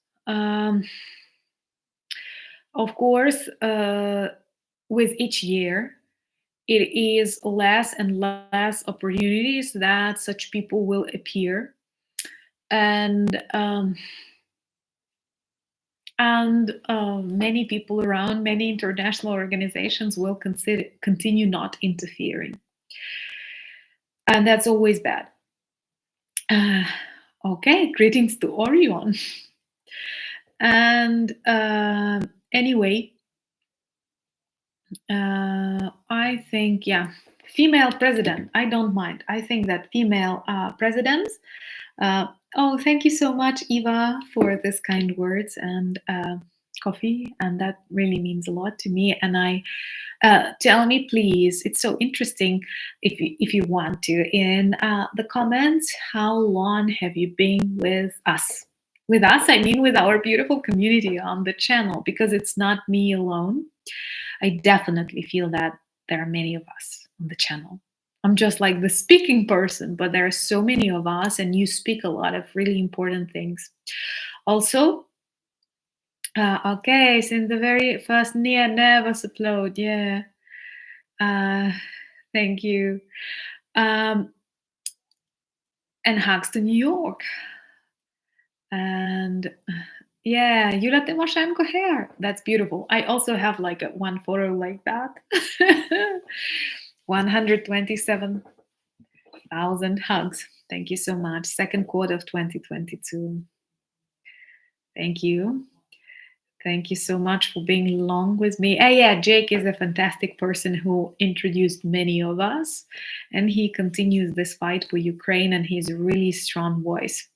with each year, it is less and less opportunities that such people will appear. And many people around, many international organizations will continue not interfering. And that's always bad. Okay, greetings to Orion. And anyway, I think, yeah, female president, I don't mind. I think that female presidents, oh, thank you so much, Eva, for this kind words and coffee. And that really means a lot to me. And I tell me, please, it's so interesting if you want to, in the comments, how long have you been with us? With us, I mean with our beautiful community on the channel, because it's not me alone. I definitely feel that there are many of us on the channel. I'm just like the speaking person, but there are so many of us, and you speak a lot of really important things. Also, okay, since the very first Nia never upload, yeah. Thank you. And hugs to New York. And yeah, Yulia Tymoshenko hair. That's beautiful. I also have like one photo like that. 127,000 hugs. Thank you so much. Second quarter of 2022. Thank you. Thank you so much for being along with me. Yeah, Jake is a fantastic person who introduced many of us, and he continues this fight for Ukraine, and he's a really strong voice.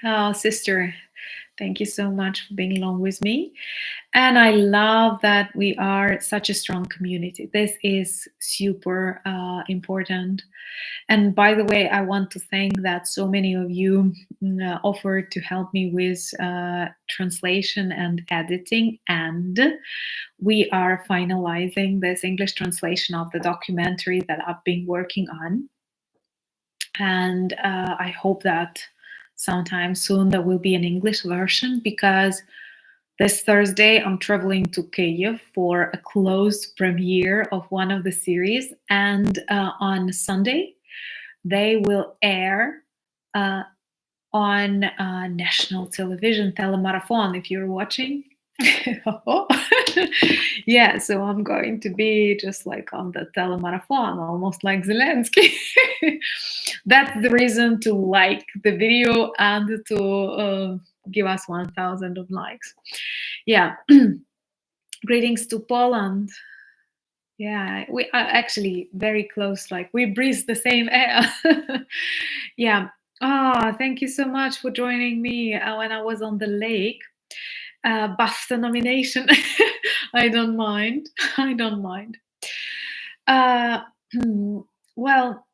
Oh, sister, Thank you so much for being along with me. And I love that we are such a strong community. This is super important. And by the way, I want to thank that so many of you offered to help me with translation and editing. And we are finalizing this English translation of the documentary that I've been working on. And I hope that sometime soon there will be an English version, because this Thursday I'm traveling to Kyiv for a closed premiere of one of the series, and on Sunday they will air on national television, Telemarathon, if you're watching. Yeah, so I'm going to be just like on the Telemarathon, almost like Zelensky. That's the reason to like the video and to give us 1,000 of likes. Yeah. Greetings to Poland. Yeah, we are actually very close, like we breathe the same air. Yeah. Oh, thank you so much for joining me when I was on the lake. BAFTA nomination. I don't mind. I don't mind. Well,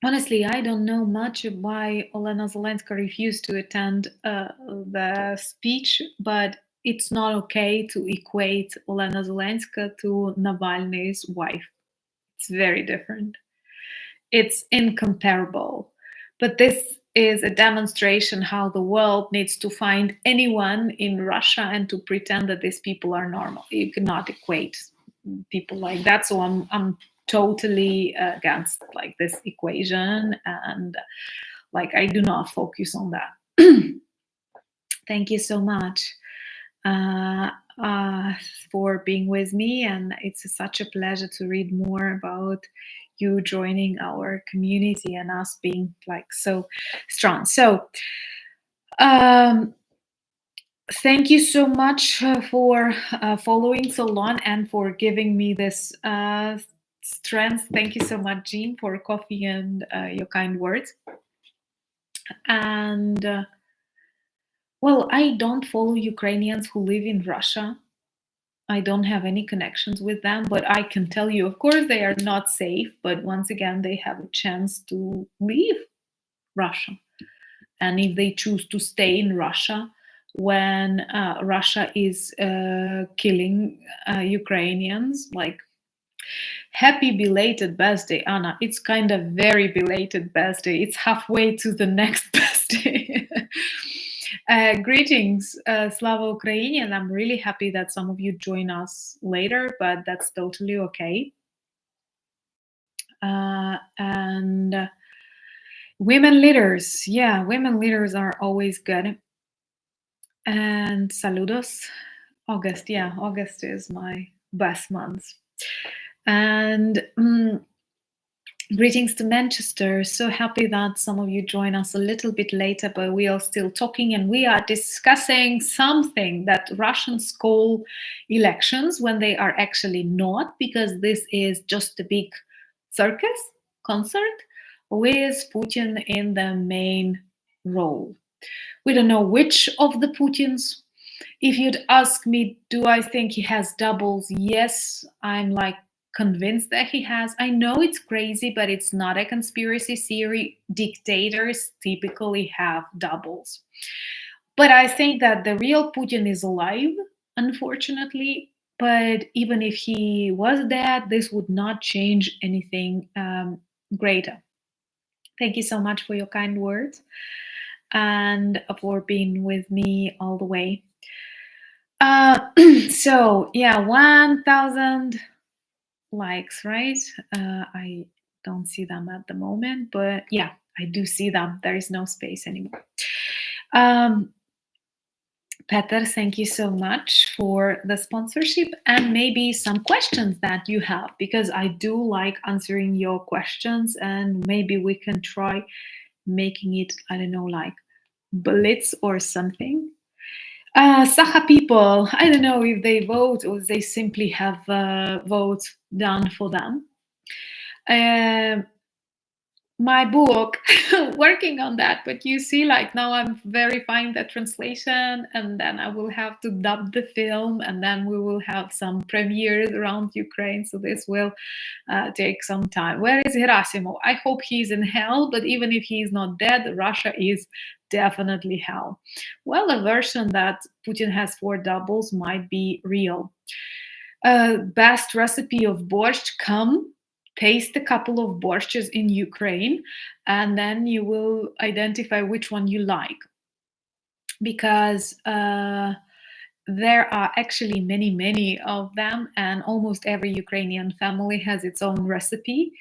honestly, I don't know much why Olena Zelenska refused to attend the speech, but it's not okay to equate Olena Zelenska to Navalny's wife. It's very different. It's incomparable. But this is a demonstration how the world needs to find anyone in Russia and to pretend that these people are normal. You cannot equate people like that. So I'm totally against like this equation, and like I do not focus on that. Thank you so much for being with me, and it's such a pleasure to read more about you joining our community and us being like so strong. So thank you so much for following so long and for giving me this strength. Thank you so much, Jean, for coffee and your kind words. And well, I don't follow Ukrainians who live in Russia. I don't have any connections with them, but I can tell you, of course, they are not safe. But once again, they have a chance to leave Russia. And if they choose to stay in Russia when Russia is killing Ukrainians, like, happy belated birthday, Anna. It's kind of very belated birthday. It's halfway to the next birthday. Greetings, Slava Ukraini, and I'm really happy that some of you join us later, but that's totally okay. And women leaders, yeah, women leaders are always good. And saludos, August, yeah, August is my best month. And greetings to Manchester. So happy that some of you join us a little bit later, but we are still talking and we are discussing something that Russians call elections when they are actually not, because this is just a big circus concert with Putin in the main role. We don't know which of the Putins. If you'd ask me, do I think he has doubles? Yes, I'm like convinced that he has. I know it's crazy, but it's not a conspiracy theory. Dictators typically have doubles. But I think that the real Putin is alive, unfortunately. But even if he was dead, this would not change anything greater. Thank you so much for your kind words and for being with me all the way. So yeah, 1,000 likes, right? I don't see them at the moment, but yeah, I do see them. There is no space anymore. Peter, thank you so much for the sponsorship and maybe some questions that you have, because I do like answering your questions, and maybe we can try making it, I don't know, like blitz or something. Saha people, I don't know if they vote or they simply have votes done for them. my book, working on that. But you see, like now I'm verifying the translation, and then I will have to dub the film, and then we will have some premieres around Ukraine. So this will take some time. Where is Gerasimov? I hope he's in hell, but even if he's not dead, Russia is definitely hell. Well, a version that Putin has four doubles might be real. Best recipe of borscht, come taste a couple of borschts in Ukraine, and then you will identify which one you like. Because there are actually many of them, and almost every Ukrainian family has its own recipe.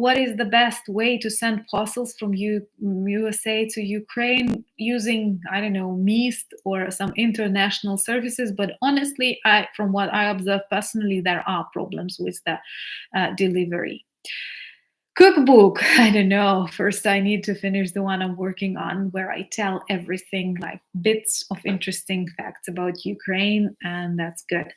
What is the best way to send parcels from USA to Ukraine? Using, I don't know, Meest or some international services. But honestly, from what I observe personally, there are problems with the delivery. Cookbook, I don't know. First, I need to finish the one I'm working on, where I tell everything, like bits of interesting facts about Ukraine, and that's good.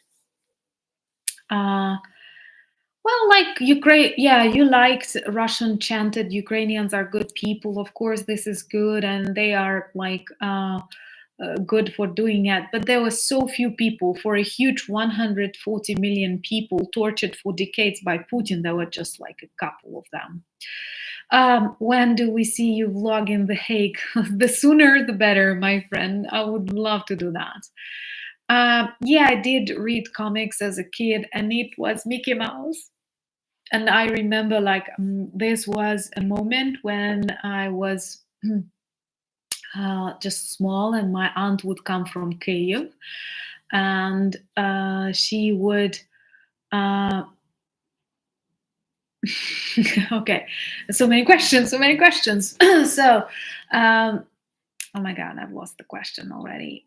Well, like Ukraine, yeah, you liked Russian chanted Ukrainians are good people. Of course, this is good, and they are like good for doing it. But there were so few people for a huge 140 million people tortured for decades by Putin. There were just like a couple of them. When do we see you vlog in The Hague? The sooner the better, my friend. I would love to do that. Yeah, I did read comics as a kid, and it was Mickey Mouse. And I remember, like, this was a moment when I was just small, and my aunt would come from Kyiv, and she would. Okay, so many questions, so oh my god, I've lost the question already.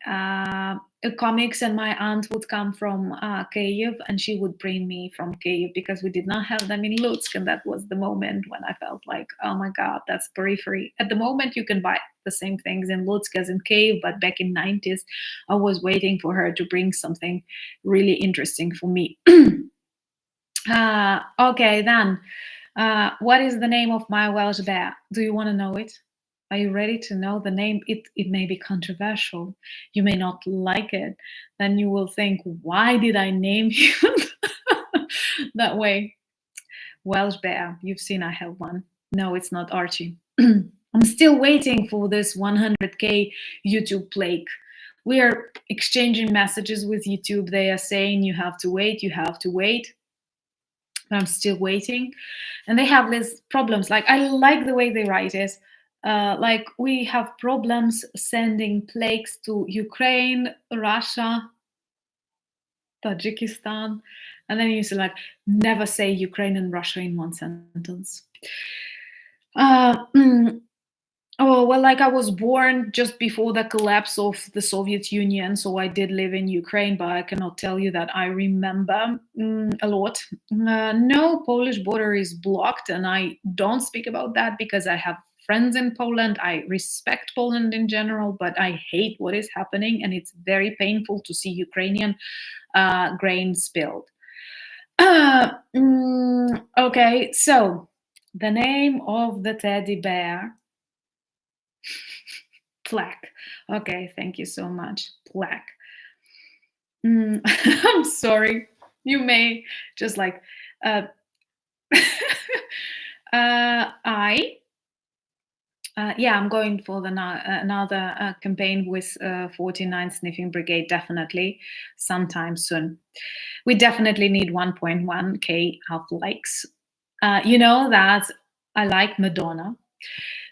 Comics, and my aunt would come from Kyiv, and she would bring me from Kyiv because we did not have them in Lutsk, and that was the moment when I felt like, oh my god, that's periphery. At the moment, you can buy the same things in Lutsk as in Kyiv, but back in 90s, I was waiting for her to bring something really interesting for me. Okay, then. What is the name of my Welsh bear? Do you want to know it? Are you ready to know the name? It may be controversial. You may not like it. Then you will think, why did I name him that way? Welsh bear. You've seen I have one. No, it's not Archie. I'm still waiting for this 100K YouTube plague. We are exchanging messages with YouTube. They are saying you have to wait, you have to wait. But I'm still waiting. And they have these problems. Like, I like the way they write it. Like, we have problems sending plagues to Ukraine, Russia, Tajikistan. And then you say, like, never say Ukraine and Russia in one sentence. Oh, well, like, I was born just before the collapse of the Soviet Union, so I did live in Ukraine, but I cannot tell you that I remember a lot. No, Polish border is blocked, and I don't speak about that because I have friends in Poland. I respect Poland in general, but I hate what is happening, and it's very painful to see Ukrainian grain spilled. Okay, so the name of the teddy bear. Plaque. Okay, thank you so much. Plaque. I'm sorry. You may just like yeah, I'm going for another campaign with 49 Sniffing Brigade, definitely sometime soon. We definitely need 1.1K of likes. You know that I like Madonna,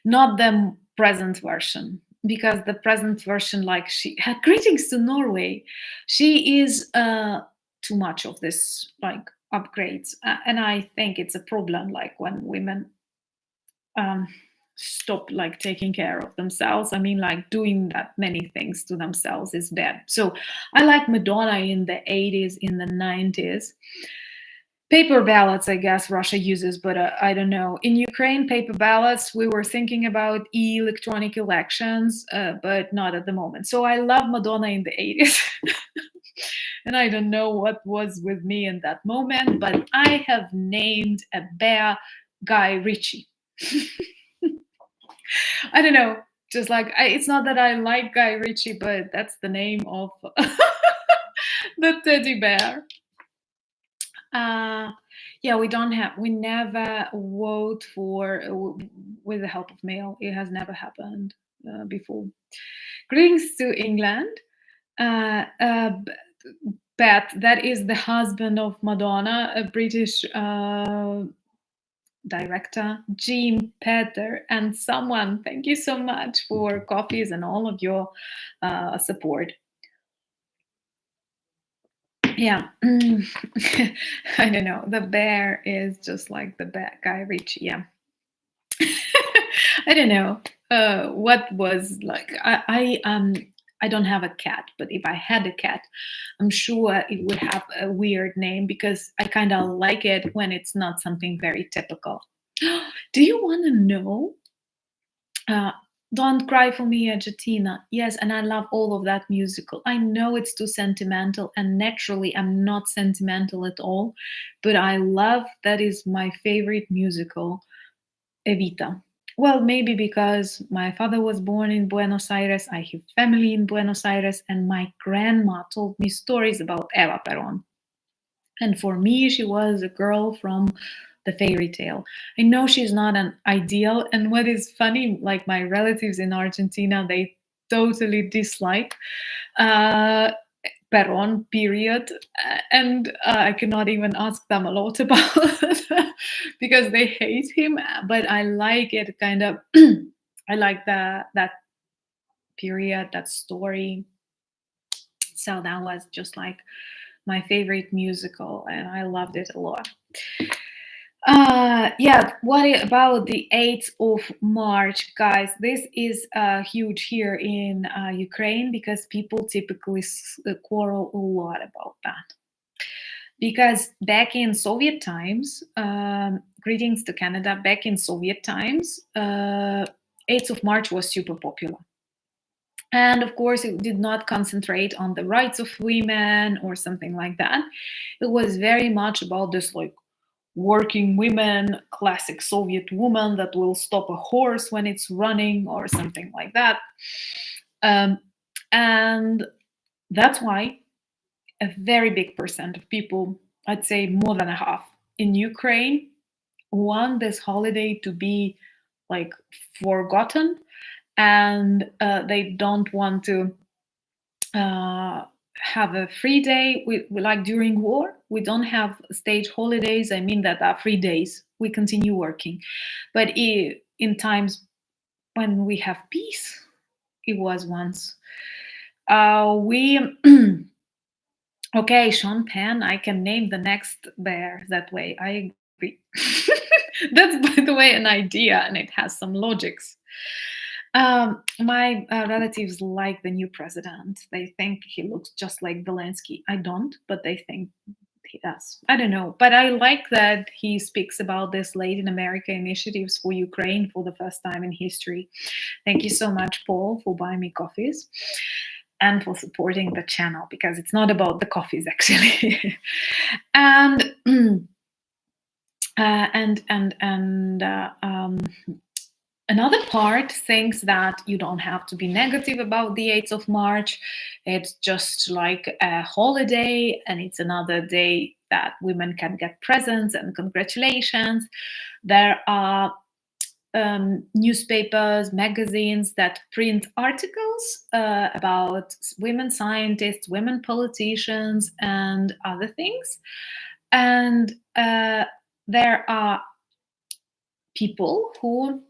not the present version, because the present version, like, she had greetings to Norway. She is too much of this, like, upgrades, and I think it's a problem, like, when women stop, like, taking care of themselves. I mean, like, doing that many things to themselves is bad. So I like Madonna in the 80s, in the 90s. Paper ballots, I guess Russia uses, but I don't know. In Ukraine, paper ballots, we were thinking about electronic elections, but not at the moment. So I love Madonna in the 80s. And I don't know what was with me in that moment, but I have named a bear Guy Ritchie. I don't know. Just like it's not that I like Guy Ritchie, but that's the name of the teddy bear. Uh, yeah, we never vote for with the help of mail. It has never happened before. Greetings to England. Uh, uh, B- Pat, that is the husband of Madonna, a British director, Jim Petter, and someone. Thank you so much for coffees and all of your support. Yeah, I don't know. The bear is just like the bear, Guy Ritchie. Yeah, I don't know. What was like? I don't have a cat, but if I had a cat, I'm sure it would have a weird name because I kind of like it when it's not something very typical. Do you want to know? Uh, Don't Cry for Me, Argentina. Yes, and I love all of that musical. I know it's too sentimental, and naturally, I'm not sentimental at all, but I love that is my favorite musical, Evita. Well, maybe because my father was born in Buenos Aires, I have family in Buenos Aires, and my grandma told me stories about Eva Peron. And for me, she was a girl from the fairy tale. I know she's not an ideal. And what is funny, like my relatives in Argentina, they totally dislike uh, Peron, period. And I cannot even ask them a lot about it because they hate him. But I like it kind of, I like that period, that story. So that was just like my favorite musical, and I loved it a lot. Yeah, what about the 8th of March, guys? This is huge here in Ukraine because people typically quarrel a lot about that. Because back in Soviet times, greetings to Canada, back in Soviet times, 8th of March was super popular. And of course, it did not concentrate on the rights of women or something like that. It was very much about this like working women, classic Soviet woman that will stop a horse when it's running or something like that. Um, and that's why a very big percent of people, I'd say more than a half in Ukraine, want this holiday to be like forgotten, and they don't want to have a free day. We like during war, we don't have state holidays. I mean that are free days. We continue working, but in times when we have peace, it was once. We okay, Sean Penn. I can name the next bear that way. I agree. That's by the way an idea, and it has some logics. My relatives like the new president. They think he looks just like Zelensky. I don't, but they think he does. I don't know. But I like that he speaks about this Latin America initiatives for Ukraine for the first time in history. Thank you so much, Paul, for buying me coffees and for supporting the channel because it's not about the coffees actually. and another part thinks that you don't have to be negative about the 8th of March. It's just like a holiday, and it's another day that women can get presents and congratulations. There are newspapers, magazines that print articles about women scientists, women politicians, and other things. And there are people who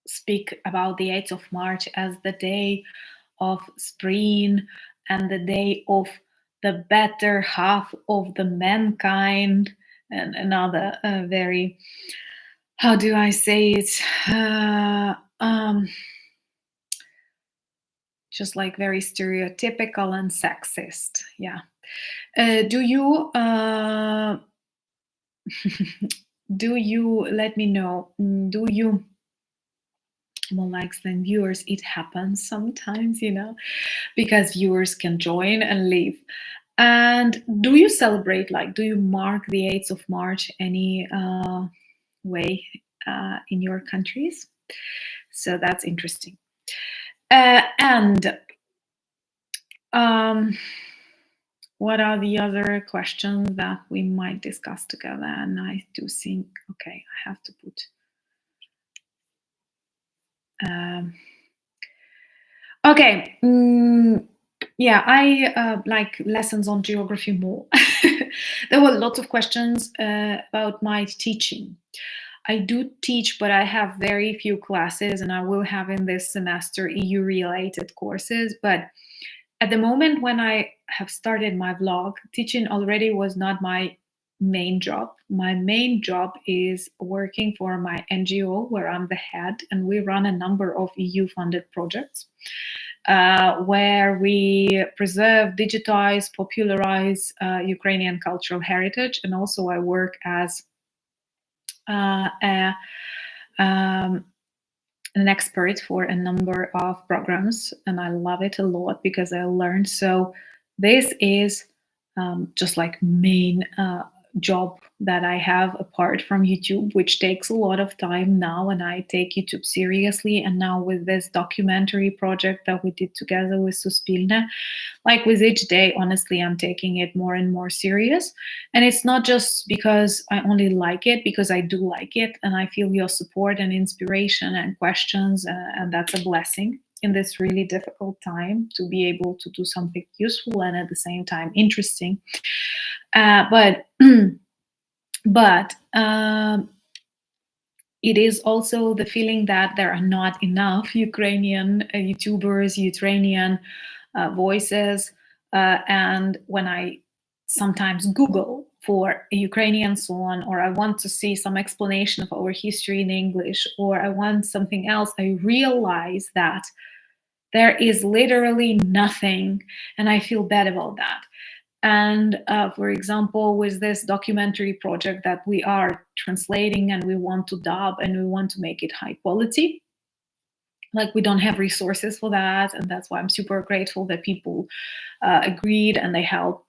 speak about the 8th of March as the day of spring and the day of the better half of the mankind, and another very, how do I say it, just like very stereotypical and sexist. Yeah. Do you do you let me know, do you more likes than viewers? It happens sometimes, because viewers can join and leave. And do you celebrate, like, do you mark the 8th of March any way in your countries? So that's interesting. And what are the other questions that we might discuss together? And I do think, okay, I have to put. Okay. Yeah, I like lessons on geography more. There were lots of questions about my teaching. I do teach, but I have very few classes, and I will have in this semester EU-related courses. But at the moment when I have started my vlog, teaching already was not my main job. My main job is working for my NGO, where I'm the head, and we run a number of EU-funded projects. Where we preserve, digitize, popularize Ukrainian cultural heritage. And also I work as an expert for a number of programs, and I love it a lot because I learned. So this is just like main job that I have apart from YouTube, which takes a lot of time now, and I take YouTube seriously. And now with this documentary project that we did together with Suspilne, like with each day, honestly, I'm taking it more and more serious. And it's not just because I only like it, because I do like it, and I feel your support and inspiration and questions, and that's a blessing in this really difficult time to be able to do something useful and at the same time interesting. But it is also the feeling that there are not enough Ukrainian YouTubers, Ukrainian voices. And when I sometimes Google for a Ukrainian song, or I want to see some explanation of our history in English, or I want something else, I realize that there is literally nothing, and I feel bad about that. And for example, with this documentary project that we are translating and we want to dub and we want to make it high quality, like we don't have resources for that. And that's why I'm super grateful that people agreed and they help.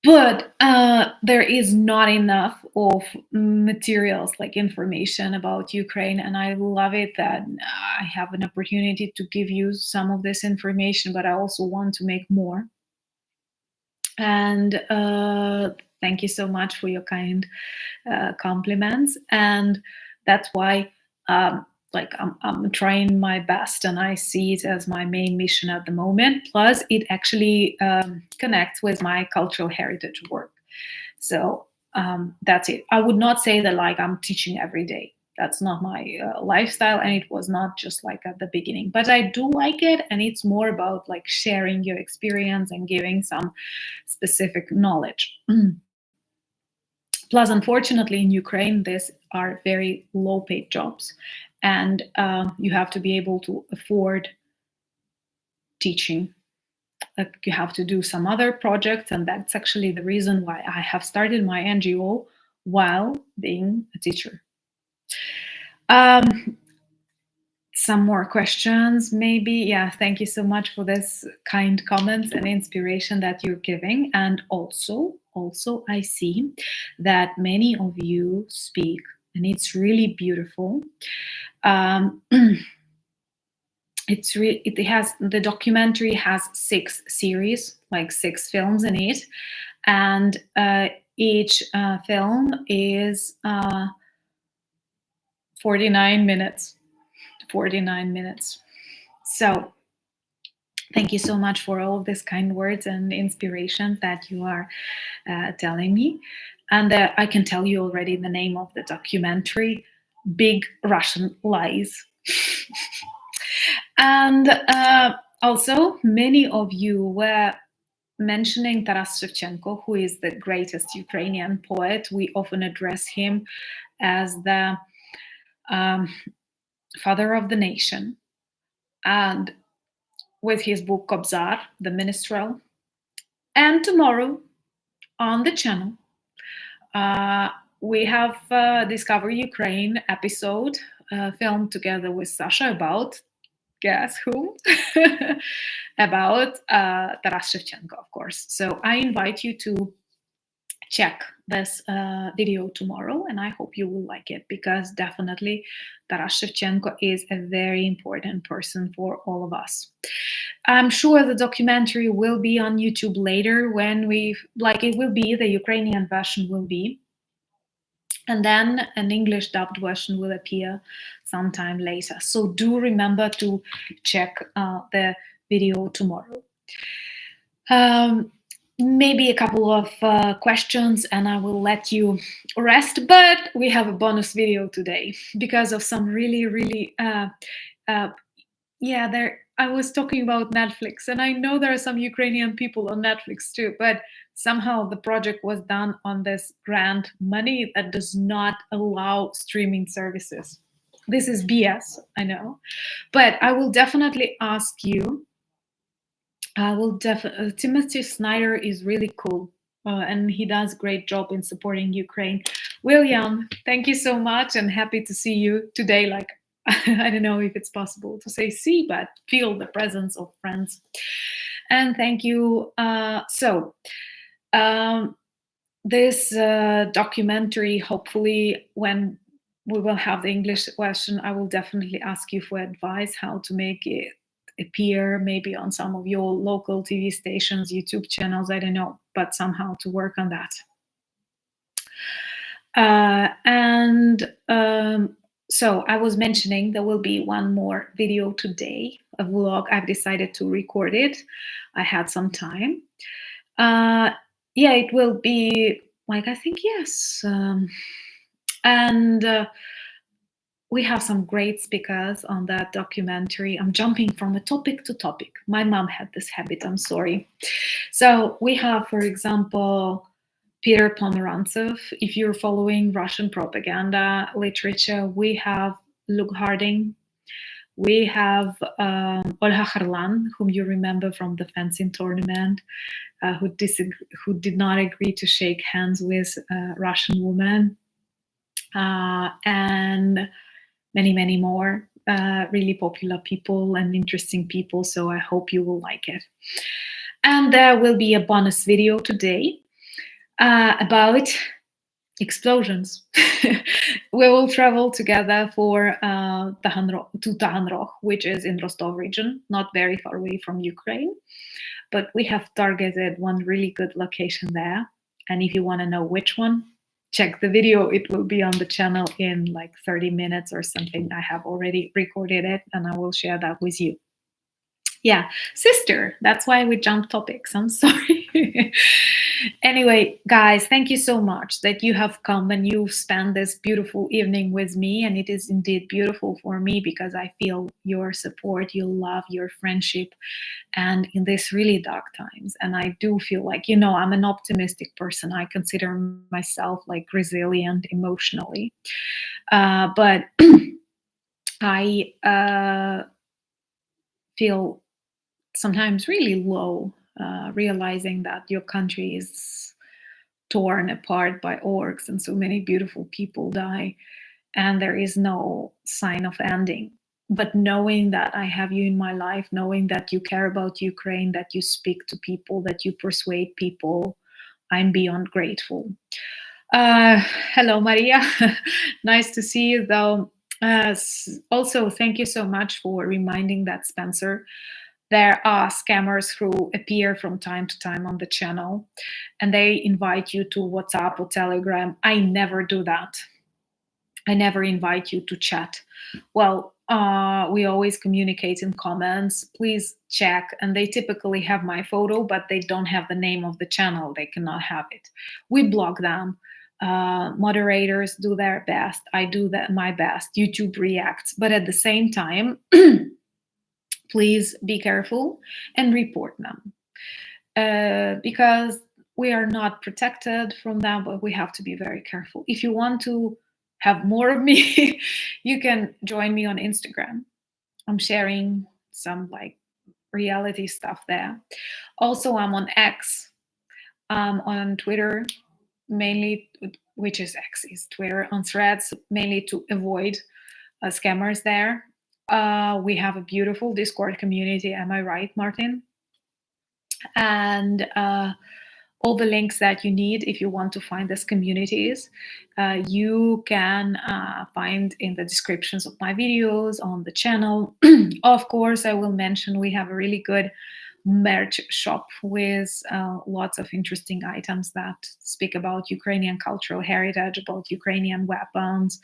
But there is not enough of materials, like information about Ukraine. And I love it that I have an opportunity to give you some of this information, but I also want to make more. And thank you so much for your kind compliments. And that's why like I'm trying my best, and I see it as my main mission at the moment. Plus it actually connects with my cultural heritage work. So that's it. I would not say that like I'm teaching every day. That's not my lifestyle, and it was not just like at the beginning, but I do like it. And it's more about like sharing your experience and giving some specific knowledge. Plus, unfortunately, in Ukraine, these are very low paid jobs, and you have to be able to afford teaching. Like you have to do some other projects, and that's actually the reason why I have started my NGO while being a teacher. Some more questions, maybe. Yeah, thank you so much for this kind comments and inspiration that you're giving. And also, I see that many of you speak, and it's really beautiful. It has, the documentary has 6 series, like 6 films in it, and each film is 49 minutes. 49 minutes. So thank you so much for all of these kind words and inspiration that you are telling me. And I can tell you already the name of the documentary, Big Russian Lies. And also, many of you were mentioning Taras Shevchenko, who is the greatest Ukrainian poet. We often address him as the father of the nation. And with his book Kobzar, the Minstrel. And tomorrow on the channel, we have Discover Ukraine episode filmed together with Sasha about guess whom? About Taras Shevchenko, of course. So I invite you to check this video tomorrow, and I hope you will like it, because definitely Taras Shevchenko is a very important person for all of us. I'm sure the documentary will be on YouTube later when it will be, the Ukrainian version will be, and then an English dubbed version will appear sometime later. So do remember to check the video tomorrow. Maybe a couple of questions and I will let you rest, but we have a bonus video today because of some really I was talking about Netflix, and I know there are some Ukrainian people on Netflix too, but somehow the project was done on this grant money that does not allow streaming services. This is BS, I know, but I will definitely ask you. Timothy Snyder is really cool, and he does a great job in supporting Ukraine. William, thank you so much, and happy to see you today. Like, I don't know if it's possible to say see, but feel the presence of friends. And thank you. This documentary, hopefully, when we will have the English version, I will definitely ask you for advice how to make it appear maybe on some of your local TV stations, YouTube channels, I don't know, but somehow to work on that. So I was mentioning there will be one more video today, a vlog. I've decided to record it. I had some time. It will be like, I think, yes. We have some great speakers on that documentary. I'm jumping from a topic to topic. My mom had this habit, I'm sorry. So we have, for example, Peter Pomerantsev. If you're following Russian propaganda literature, we have Luke Harding. We have Olha Harlan, whom you remember from the fencing tournament, who did not agree to shake hands with a Russian woman. And many more really popular people and interesting people. So I hope you will like it. And there will be a bonus video today about explosions. We will travel together for to Taganrog, which is in Rostov region, not very far away from Ukraine. But we have targeted one really good location there. And if you want to know which one, check the video. It will be on the channel in like 30 minutes or something. I have already recorded it and I will share that with you. Yeah, sister, that's why we jumped topics. I'm sorry. Anyway, guys, thank you so much that you have come and you've spent this beautiful evening with me. And it is indeed beautiful for me because I feel your support, your love, your friendship, and in these really dark times. And I do feel like, I'm an optimistic person. I consider myself like resilient emotionally. But I feel sometimes really low, realizing that your country is torn apart by orcs and so many beautiful people die and there is no sign of ending. But knowing that I have you in my life, knowing that you care about Ukraine, that you speak to people, that you persuade people, I'm beyond grateful. Hello, Maria. Nice to see you, though. Also, thank you so much for reminding that, Spencer. There are scammers who appear from time to time on the channel, and they invite you to WhatsApp or Telegram. I never do that. I never invite you to chat. Well, we always communicate in comments. Please check. And they typically have my photo, but they don't have the name of the channel. They cannot have it. We block them. Moderators do their best. I do my best. YouTube reacts. But at the same time, please be careful and report them. Because we are not protected from them, but we have to be very careful. If you want to have more of me, you can join me on Instagram. I'm sharing some like reality stuff there. Also, I'm on X, on Twitter, mainly, which is X is Twitter, on Threads, mainly to avoid scammers there. We have a beautiful Discord community. Am I right, Martin? And all the links that you need if you want to find these communities, you can find in the descriptions of my videos on the channel. Of course, I will mention we have a really good merch shop with lots of interesting items that speak about Ukrainian cultural heritage, about Ukrainian weapons,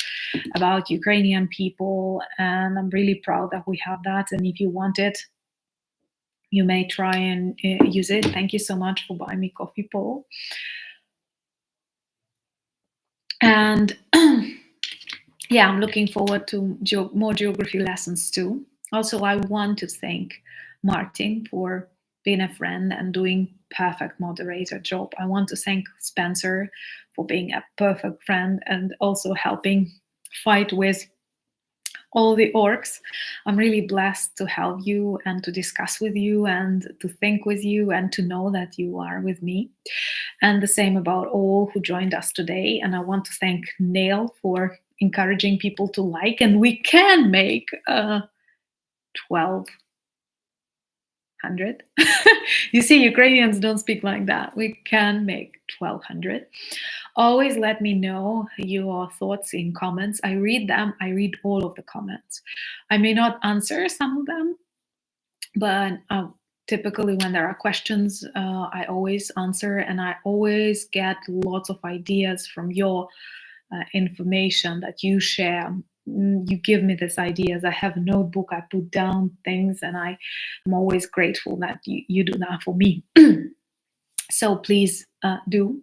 about Ukrainian people. And I'm really proud that we have that. And if you want it, you may try and use it. Thank you so much for buying me coffee, Paul. And yeah, I'm looking forward to more geography lessons too. Also, I want to thank Martin for being a friend and doing perfect moderator job. I want to thank Spencer for being a perfect friend and also helping fight with all the orcs. I'm really blessed to help you and to discuss with you and to think with you and to know that you are with me. And the same about all who joined us today. And I want to thank Neil for encouraging people to like, and we can make 1200. You see, Ukrainians don't speak like that. We can make 1200. Always let me know your thoughts in comments. I read them. I read all of the comments. I may not answer some of them, but typically when there are questions, I always answer, and I always get lots of ideas from your information that you share. You give me these ideas. I have a notebook. I put down things, and I'm always grateful that you do that for me. So please do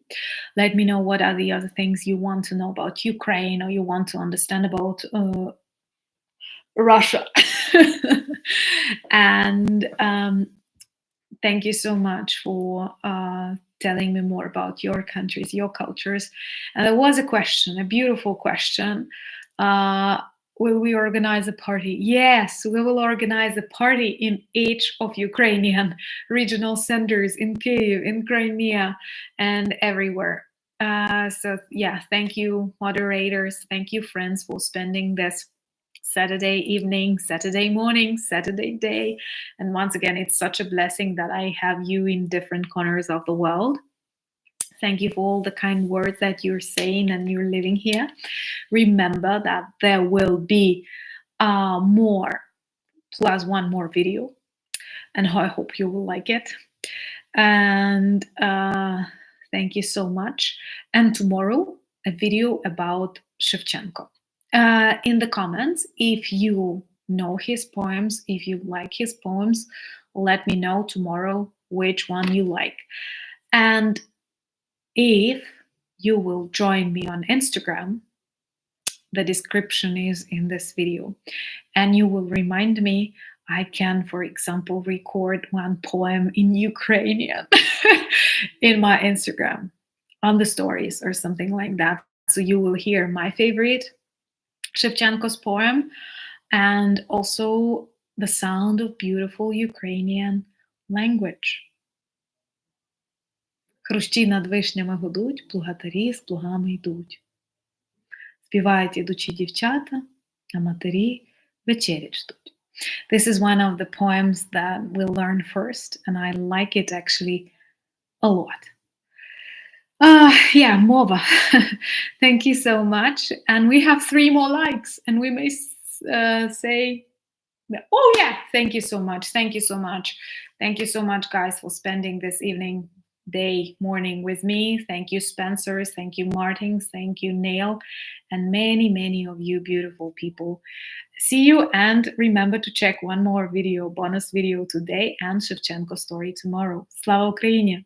let me know what are the other things you want to know about Ukraine, or you want to understand about Russia. And thank you so much for telling me more about your countries, your cultures. And there was a question, a beautiful question. Will we organize a party? Yes, we will organize a party in each of Ukrainian regional centers in Kyiv, in Crimea, and everywhere. So yeah, thank you, moderators. Thank you, friends, for spending this Saturday evening, Saturday morning, Saturday day. And once again, it's such a blessing that I have you in different corners of the world. Thank you for all the kind words that you're saying and you're living here. Remember that there will be more, plus one more video. And I hope you will like it. And thank you so much. And tomorrow, a video about Shevchenko. In the comments, if you know his poems, if you like his poems, let me know tomorrow which one you like. And if you will join me on Instagram, the description is in this video, and you will remind me. I can, for example, record one poem in Ukrainian in my Instagram on the stories or something like that. So you will hear my favorite Shevchenko's poem and also the sound of beautiful Ukrainian language. Хрущі над вишнями гудуть, плугатарі з плугами йдуть. Співають ідучі дівчата, а матері вечерять ждуть. This is one of the poems that we'll learn first, and I like it actually a lot. Yeah, Mova. Thank you so much. And we have 3 more likes, and we may say, oh yeah, thank you so much. Thank you so much. Thank you so much, guys, for spending this evening, day, morning with me. Thank you, Spencer. Thank you, Martin. Thank you, Neil, and many, many of you beautiful people. See you, and remember to check one more video, bonus video today, and Shevchenko story tomorrow. Slava Ukraini!